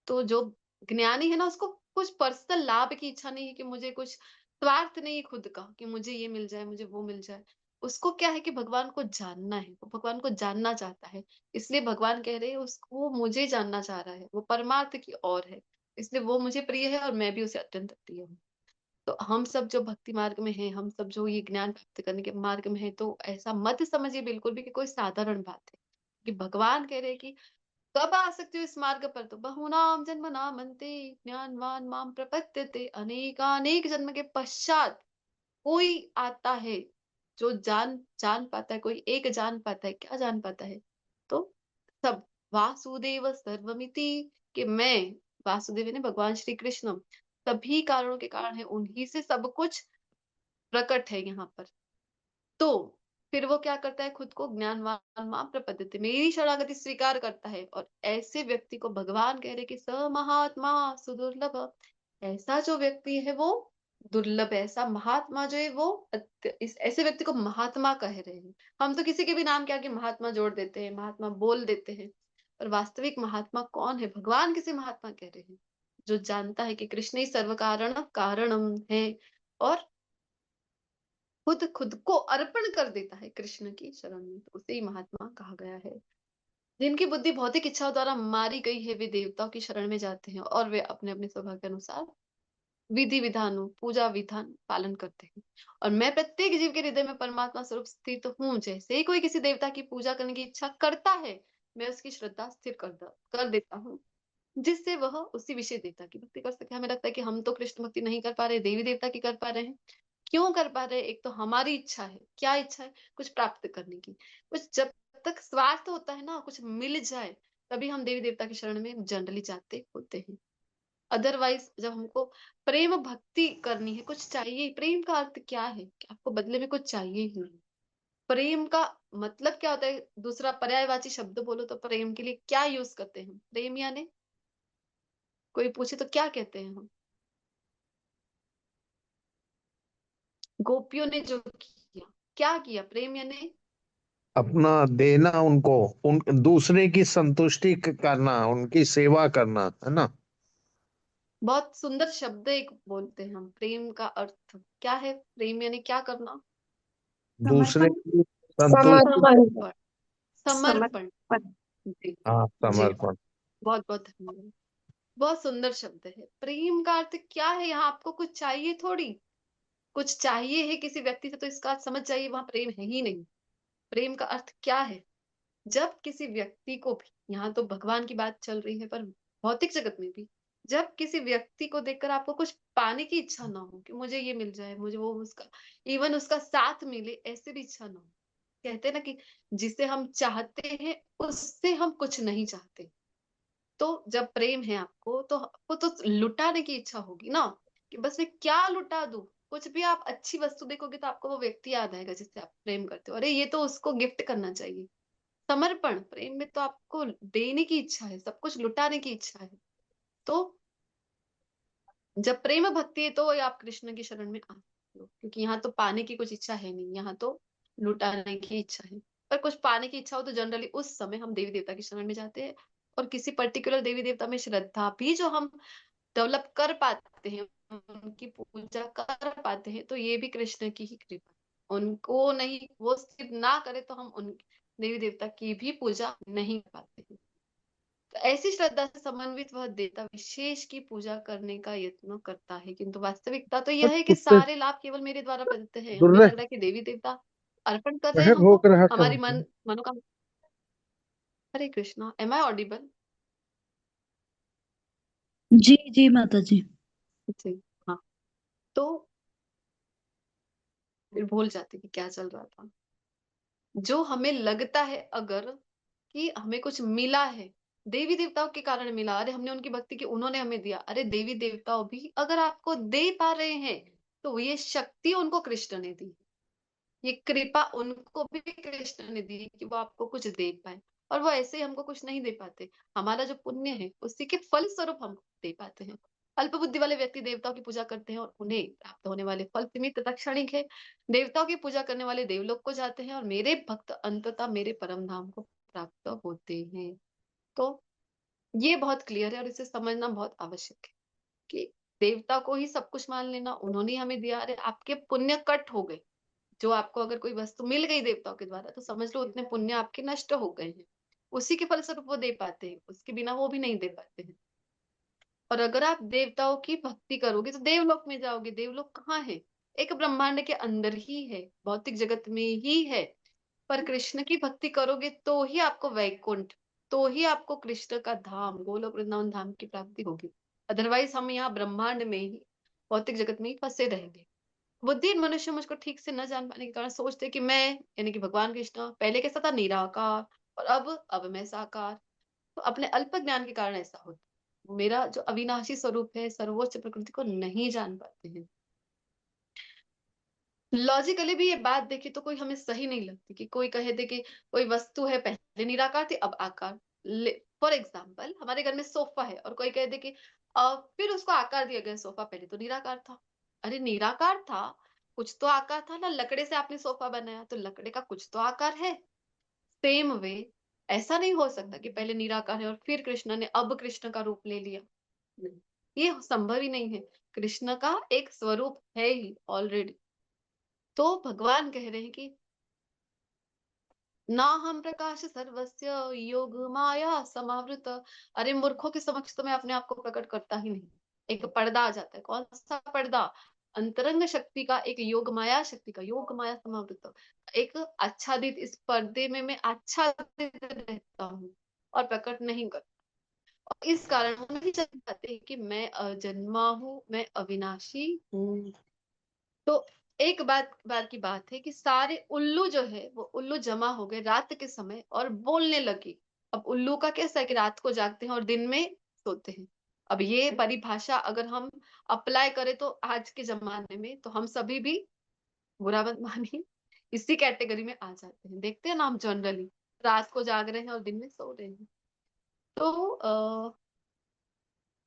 तो जो ज्ञानी है ना, उसको कुछ पर्सनल लाभ की इच्छा नहीं है, कि मुझे कुछ स्वार्थ नहीं है खुद का, कि मुझे ये मिल जाए, मुझे वो मिल जाए। उसको क्या है कि भगवान को जानना है, वो भगवान को जानना चाहता है। इसलिए भगवान कह रहे हैं उसको, वो मुझे जानना चाह रहा है, वो परमार्थ की ओर है। इसलिए वो मुझे प्रिय है और मैं भी उसे अत्यंत प्रिय हूँ। तो हम सब जो भक्ति मार्ग में हैं, हम सब जो ये ज्ञान प्राप्त करने के मार्ग में है, तो ऐसा मत समझिए बिल्कुल भी कि कोई साधारण बात है। कि भगवान कह रहे हैं कि कब आ सकते हो इस मार्ग पर, तो बहुनाम जन्म नामन्ते ज्ञानवान माम प्रपद्यते, अनेकानेक जन्म के पश्चात कोई आता है जो जान जान पाता है, कोई एक जान पाता है। क्या जान पाता है? तो सब, वासुदेव सर्वमिति, कि मैं, वासुदेव ने भगवान श्री कृष्ण, सभी कारणों के कारण है, उन्हीं से सब कुछ प्रकट है यहाँ पर। तो फिर वो क्या करता है, खुद को ज्ञानवान मां प्रपद्यते, मेरी शरणागति स्वीकार करता है। और ऐसे व्यक्ति को भगवान कह रहे कि स महात्मा सुदुर्लभ, ऐसा जो व्यक्ति है वो दुर्लभ है, ऐसा महात्मा जो है वो इस ऐसे व्यक्ति को महात्मा कह रहे हैं। हम तो किसी के भी नाम के आगे महात्मा जोड़ देते हैं, महात्मा बोल देते हैं, पर वास्तविक महात्मा कौन है? भगवान किसे महात्मा कह रहे हैं? जो जानता है कि कृष्ण ही सर्व कारण कारणम है, और खुद खुद को अर्पण कर देता है कृष्ण की शरण में, तो उसे ही महात्मा कहा गया है। जिनकी बुद्धि भौतिक इच्छाओं द्वारा मारी गई है, वे देवताओं की शरण में जाते हैं, और वे अपने अपने सौभाग्य अनुसार विधि विधानों पूजा विधान पालन करते हैं। और मैं प्रत्येक जीव के हृदय में परमात्मा स्वरूप स्थित हूँ। जैसे ही कोई किसी देवता की पूजा करने की इच्छा करता है, मैं उसकी श्रद्धा स्थिर कर देता हूँ। जिससे वह उसी विषय देवता की भक्ति कर सके। हमें लगता है कि हम तो कृष्ण भक्ति नहीं कर पा रहे, देवी देवता की कर पा रहे हैं। क्यों कर पा रहे हैं? एक तो हमारी इच्छा है। क्या इच्छा है? कुछ प्राप्त करने की। कुछ जब तक स्वार्थ होता है ना, कुछ मिल जाए, तभी हम देवी देवता की शरण में जनरली जाते होते हैं। अदरवाइज जब हमको प्रेम भक्ति करनी है, कुछ चाहिए। प्रेम का अर्थ क्या है? कि आपको बदले में कुछ चाहिए ही नहीं। प्रेम का मतलब क्या होता है? दूसरा पर्यायवाची शब्द बोलो तो प्रेम के लिए क्या यूज करते हैं? प्रेम यानी कोई पूछे तो क्या कहते हैं हम? गोपियों ने जो किया, क्या किया? प्रेम यानी अपना देना उनको, उन दूसरे की संतुष्टि करना, उनकी सेवा करना, है ना। बहुत सुंदर शब्द एक बोलते हैं हम। प्रेम का अर्थ क्या है? प्रेम यानी क्या करना? दूसरे समर्पण। की संतुष्टि। समर्पण। समर्पण। समर्पण। जी। हाँ, जी, समर्पण। बहुत बहुत धन्यवाद। बहुत सुंदर शब्द है। प्रेम का अर्थ क्या है? यहाँ आपको कुछ चाहिए थोड़ी। कुछ चाहिए है किसी व्यक्ति से तो इसका अर्थ समझ जाइए वहां प्रेम है ही नहीं। प्रेम का अर्थ क्या है? जब किसी व्यक्ति को भी, यहाँ तो भगवान की बात चल रही है पर भौतिक जगत में भी, जब किसी व्यक्ति को देखकर आपको कुछ पाने की इच्छा ना हो कि मुझे ये मिल जाए, मुझे वो, उसका इवन उसका साथ मिले, ऐसे भी इच्छा ना हो। कहते हैं ना कि जिसे हम चाहते हैं उससे हम कुछ नहीं चाहते। तो जब प्रेम है आपको तो आपको तो लुटाने की इच्छा होगी ना, कि बस मैं क्या लुटा दूं। कुछ भी आप अच्छी वस्तु देखोगे तो आपको वो व्यक्ति याद आएगा जिससे आप प्रेम करते हो। अरे ये तो उसको गिफ्ट करना चाहिए। समर्पण, प्रेम में तो आपको देने की इच्छा है, सब कुछ लुटाने की इच्छा है। तो जब प्रेम भक्ति है तो ये आप कृष्ण की शरण में आ सकते हो, क्योंकि यहाँ तो पाने की कुछ इच्छा है नहीं, यहाँ तो लुटाने की इच्छा है। पर कुछ पाने की इच्छा हो तो जनरली उस समय हम देवी देवता की शरण में जाते हैं। और किसी पर्टिकुलर देवी देवता में श्रद्धा भी जो हम डेवलप कर पाते हैं, उनकी पूजा कर पाते हैं, तो ये भी कृष्ण की ही कृपा। उनको नहीं, वो सिर्फ ना करे तो हम उन देवी देवता की भी पूजा नहीं कर पाते हैं। तो ऐसी श्रद्धा से समन्वित वह देवता विशेष की पूजा करने का यत्न करता है, किंतु वास्तविकता तो यह है कि कुत्ते सारे लाभ केवल मेरे द्वारा प्रदत्त है। हमें दुर्रे लग रहा है कि देवी देवता अर्पण कर रहे हैं वह हमको भोग रहा हमारी करो। मनोकामना। हरे कृष्णा, एम आई ऑडिबल? जी जी माता जी। जी। हाँ, तो फिर भूल जाती कि क्या चल रहा था। जो हमें लगता है अगर कि हमें कुछ मिला है, देवी देवताओं के कारण मिला, अरे हमने उनकी भक्ति की, उन्होंने हमें दिया। अरे देवी देवताओं भी अगर आपको दे पा रहे हैं तो ये शक्ति उनको कृष्ण ने दी, ये कृपा उनको भी कृष्ण ने दी कि वो आपको कुछ दे पाए। और वो ऐसे ही हमको कुछ नहीं दे पाते। हमारा जो पुण्य है उसी के फल स्वरूप हम दे पाते हैं। अल्प बुद्धि वाले व्यक्ति देवताओं की पूजा करते हैं और उन्हें प्राप्त होने वाले फल सीमित तथा क्षणिक है। देवताओं की पूजा करने वाले देवलोक को जाते हैं और मेरे भक्त अंततः मेरे परम धाम को प्राप्त होते हैं। तो ये बहुत क्लियर है और इसे समझना बहुत आवश्यक है कि देवता को ही सब कुछ मान लेना, उन्होंने ही हमें दिया। अरे आपके पुण्य कट हो गए। जो आपको अगर कोई वस्तु मिल गई देवताओं के द्वारा तो समझ लो उतने पुण्य आपके नष्ट हो गए हैं। उसी के फलस्वरूप वो दे पाते हैं, उसके बिना वो भी नहीं दे पाते हैं। और अगर आप देवताओं की भक्ति करोगे तो देवलोक में जाओगे। देवलोक कहाँ है? एक ब्रह्मांड के अंदर ही है, भौतिक जगत में ही है। पर कृष्ण की भक्ति करोगे तो ही आपको वैकुंठ, तो ही आपको कृष्ण का धाम, गोलोक वृंदावन धाम की प्राप्ति होगी। अदरवाइज हम यहाँ ब्रह्मांड में ही, भौतिक जगत में ही फंसे रहेंगे। बुद्धिहीन मनुष्य मुझको ठीक से न जान पाने के कारण सोचते कि मैं, यानी कि भगवान कृष्ण पहले कैसा था? निराकार, और अब मैं साकार। तो अपने अल्प ज्ञान के कारण ऐसा होता। मेरा जो अविनाशी स्वरूप है, सर्वोच्च प्रकृति को नहीं जान पाते हैं। लॉजिकली भी ये बात देखी तो कोई हमें सही नहीं लगती कि कोई कहे दे कि कोई वस्तु है पहले निराकार थी अब आकार। फॉर एग्जाम्पल हमारे घर में सोफा है और कोई कह दे कि फिर उसको आकार दिया गया, सोफा पहले तो निराकार था। अरे निराकार था, कुछ तो आकार था ना। लकड़े से आपने सोफा बनाया तो लकड़े का कुछ तो आकार है। सेम वे, ऐसा नहीं हो सकता कि पहले निराकार है और फिर कृष्ण ने अब कृष्ण का रूप ले लिया। नहीं, ये संभव ही नहीं है। कृष्ण का एक स्वरूप है ही ऑलरेडी। तो भगवान कह रहे हैं कि ना हम प्रकाश सर्वस्य योग माया समावृत। अरे मूर्खों के समक्ष तो मैं अपने आप को प्रकट करता ही नहीं। एक पर्दा आ जाता है। कौन सा पर्दा? अंतरंग शक्ति का, एक योग माया शक्ति का, योग माया समावृत, एक आच्छादित। इस पर्दे में मैं आच्छादित रहता हूँ और प्रकट नहीं करता। और इस कारण वो नहीं जान पाते कि मैं अजन्मा हूँ, मैं अविनाशी हूँ। तो एक बार की बात है कि सारे उल्लू जो है वो उल्लू जमा हो गए रात के समय और बोलने लगे। अब उल्लू का कैसा है कि रात को जागते हैं और दिन में सोते हैं। अब ये परिभाषा अगर हम अप्लाई करें तो आज के जमाने में, तो हम सभी भी, बुरा मत मानिए, इसी कैटेगरी में आ जाते हैं। देखते हैं ना हम जनरली रात को जाग रहे हैं और दिन में सो रहे हैं। तो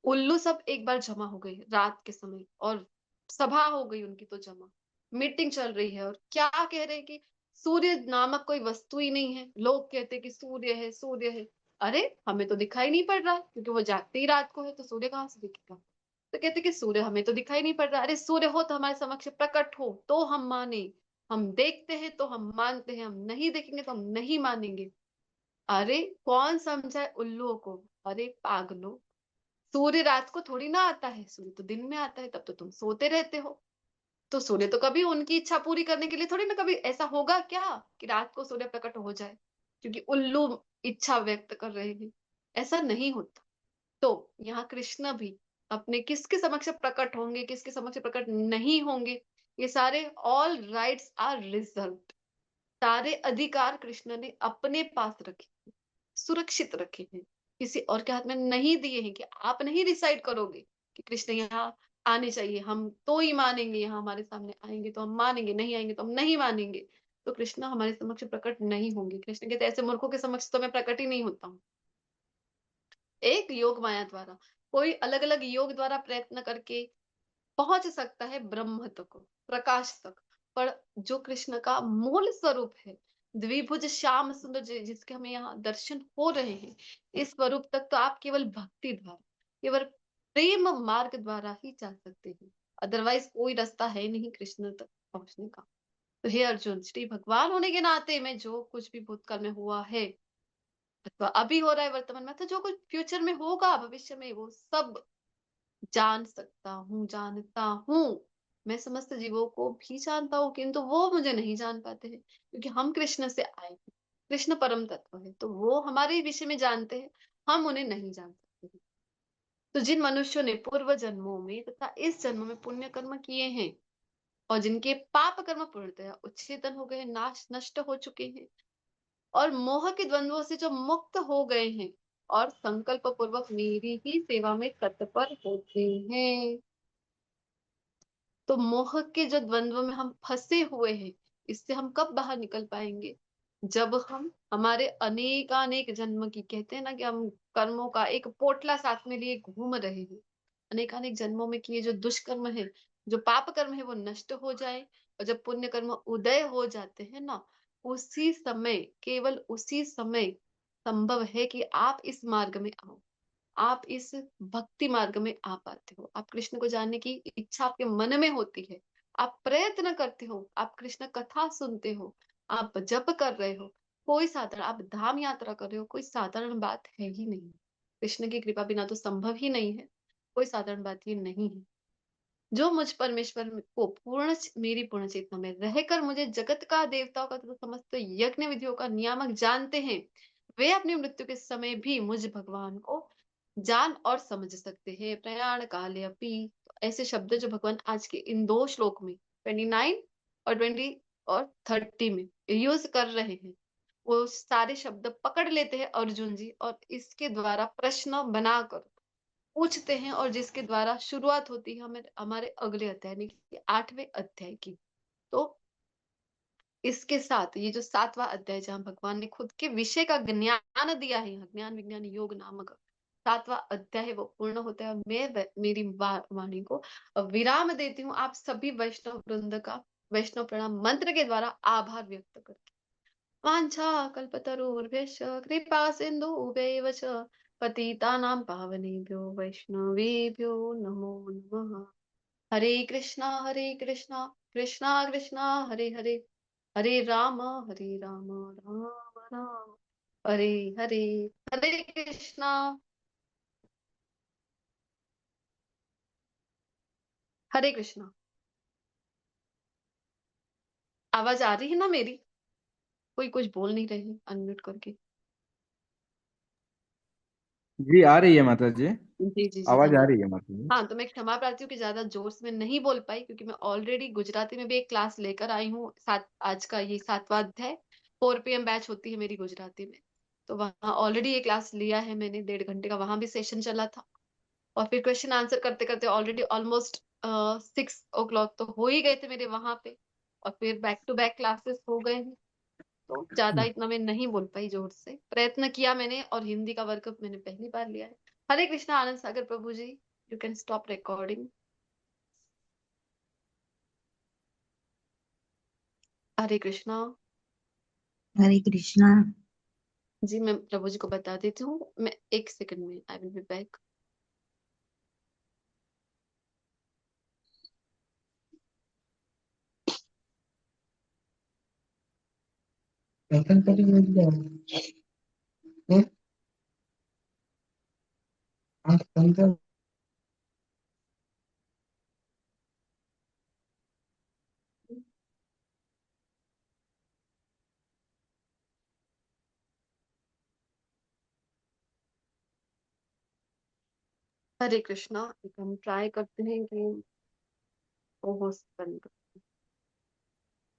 उल्लू सब एक बार जमा हो गए रात के समय, और सभा हो गई उनकी तो जमा, मीटिंग चल रही है और क्या कह रहे हैं कि सूर्य नामक कोई वस्तु ही नहीं है। लोग कहते हैं कि सूर्य है, सूर्य है। अरे हमें तो दिखाई नहीं पड़ रहा, क्योंकि वो जागते ही रात को है, तो सूर्य कहाँ से दिखेगा। तो कहते हैं कि सूर्य हमें तो दिखाई नहीं पड़ रहा। अरे सूर्य हो तो हमारे समक्ष प्रकट हो तो हम माने, हम देखते हैं तो हम मानते हैं, हम नहीं देखेंगे तो हम नहीं मानेंगे। अरे कौन समझाए उल्लुओं को। अरे पागलो, सूर्य रात को थोड़ी ना आता है, सूर्य तो दिन में आता है, तब तो तुम सोते रहते हो। तो सूर्य तो कभी उनकी इच्छा पूरी करने के लिए थोड़ी ना, कभी ऐसा होगा क्या कि रात को सूर्य प्रकट हो जाए क्योंकि उल्लू इच्छा व्यक्त कर रहे हैं। ऐसा नहीं होता। तो यहाँ कृष्ण भी अपने किसके समक्ष प्रकट होंगे, किसके समक्ष प्रकट नहीं होंगे, ये सारे ऑल राइट्स आर रिजर्व्ड। सारे अधिकार कृष्ण ने अपने पास रखे, सुरक्षित रखे हैं, किसी और के हाथ में नहीं दिए हैं कि आप नहीं डिसाइड करोगे कि कृष्ण यहाँ आने चाहिए, हम तो ही मानेंगे, यहाँ हमारे सामने आएंगे तो हम मानेंगे, नहीं आएंगे तो हम नहीं मानेंगे। तो कृष्ण हमारे समक्ष प्रकट नहीं होंगे। कृष्ण कहते ऐसे मूर्खों के समक्ष तो मैं प्रकट ही नहीं होता हूँ। एक योग माया द्वारा, कोई अलग अलग योग द्वारा प्रयत्न करके पहुंच सकता है ब्रह्म तक, प्रकाश तक। पर जो कृष्ण का मूल स्वरूप है, द्विभुज श्याम सुंदर जिसके हमें यहाँ दर्शन हो रहे हैं, इस स्वरूप तक तो आप केवल भक्ति द्वारा, केवल प्रेम मार्ग द्वारा ही जा सकते हैं। अदरवाइज कोई रास्ता है नहीं कृष्ण तक पहुंचने का। तो हे अर्जुन, श्री भगवान होने के नाते में जो कुछ भी भूतकाल में हुआ है अथवा अभी हो रहा है वर्तमान में, तो जो कुछ फ्यूचर में होगा भविष्य में, वो सब जान सकता हूँ, जानता हूँ। मैं समस्त जीवों को भी जानता हूँ, किंतु वो मुझे नहीं जान पाते हैं क्योंकि हम कृष्ण से आए हैं। कृष्ण परम तत्व है, तो वो हमारे विषय में जानते हैं, हम उन्हें नहीं जान सकते हैं। तो जिन मनुष्यों ने पूर्व जन्मों में तथा इस जन्म में पुण्य कर्म किए हैं और जिनके पाप कर्म पूर्णतया उच्छेदन हो गए हैं, नाश नष्ट हो चुके हैं, और मोह के द्वंद्वों से जो मुक्त हो गए हैं और संकल्प पूर्वक मेरी ही सेवा में तत्पर होते हैं। तो मोह के जो द्वंद्व में हम फंसे हुए हैं, इससे हम कब बाहर निकल पाएंगे, जब हम हमारे अनेकानेक जन्म की, कहते हैं ना कि हम कर्मों का एक पोटला साथ में लिए घूम रहे हैं, अनेकानेक जन्मों में किए जो दुष्कर्म है, जो पाप कर्म है, वो नष्ट हो जाए, और जब पुण्य कर्म उदय हो जाते हैं ना, उसी समय, केवल उसी समय संभव है कि आप इस मार्ग में आओ, आप इस भक्ति मार्ग में आ पाते हो। आप कृष्ण को जानने की इच्छा आपके मन में होती है, आप प्रयत्न करते हो, आप कृष्ण कथा सुनते हो, आप जप कर रहे हो, कोई साधारण, आप धाम यात्रा कर रहे हो, कोई साधारण बात है ही नहीं। कृष्ण की कृपा बिना तो संभव ही नहीं है, कोई साधारण बात ये नहीं है। जो मुझ परमेश्वर को मेरी पूर्ण चेतना में रहकर मुझे जगत का, देवताओं का तथा समस्त यज्ञ विधियों का नियामक जानते हैं, वे अपनी मृत्यु के समय भी मुझ भगवान को जान और समझ सकते हैं। प्रयाण काले अपि, ऐसे शब्द जो भगवान आज के इन दो श्लोक में 29 और 20 और 30 में यूज कर रहे हैं, वो सारे शब्द पकड़ लेते हैं अर्जुन जी, और इसके द्वारा प्रश्न बनाकर पूछते हैं, और जिसके द्वारा शुरुआत होती है हमें हमारे अगले अध्याय यानी कि 8वें अध्याय की। तो इसके साथ ये जो 7वां अध्याय, जहाँ भगवान ने खुद के विषय का ज्ञान दिया है, यहाँ ज्ञान विज्ञान योग नामक 7वां अध्याय है, वो पूर्ण होता है। मैं मेरी वाणी को विराम देती हूँ, आप सभी वैष्णव वृंद का वैष्णव प्रणाम मंत्र के द्वारा आभार व्यक्त करके। वाञ्छा कल्पतरुर्भ्यश्च कृपा सिन्धुभ्यैव च पतितानां पावनेभ्यो वैष्णवेभ्यो नमो नमः। हरे कृष्णा कृष्णा कृष्णा हरे हरे, हरे राम राम राम हरे हरे। हरे कृष्णा, हरे कृष्णा। आवाज आ रही है ना मेरी? कोई कुछ बोल नहीं रहे अनम्यूट करके। जी आ रही है माता जी। जी जी जी, आवाज आ धन्यवाद। रही है माता जी। हाँ, तो मैं क्षमा प्रार्थी हूँ कि ज्यादा जोर से मैं नहीं बोल पाई, क्योंकि मैं ऑलरेडी गुजराती में भी एक क्लास लेकर आई हूँ। सात आज का ये 7वां अध्याय, 4 PM बैच होती है मेरी गुजराती में। तो वहाँ ऑलरेडी ये क्लास लिया है मैंने, 1.5 घंटे का वहां भी सेशन चला था। और फिर क्वेश्चन आंसर करते करते ऑलरेडी ऑलमोस्ट 6 o'clock तो हो ही गए थे मेरे वहां पे। और फिर बैक टू बैक क्लासेस हो गए हैं, तो ज्यादा इतना मैं नहीं बोल पाई जोर से। प्रयत्न किया मैंने, और हिंदी का वर्कअप मैंने पहली बार लिया है। हरे कृष्णा आनंद सागर प्रभु जी, यू कैन स्टॉप रिकॉर्डिंग। हरे कृष्णा। हरे कृष्णा। जी, मैं प्रभु जी को बता देती हूँ, मैं 1 सेकंड में आई विल बी बैक। हरे कृष्णा, हम ट्राई करते हैं कि वो हो बंद कर।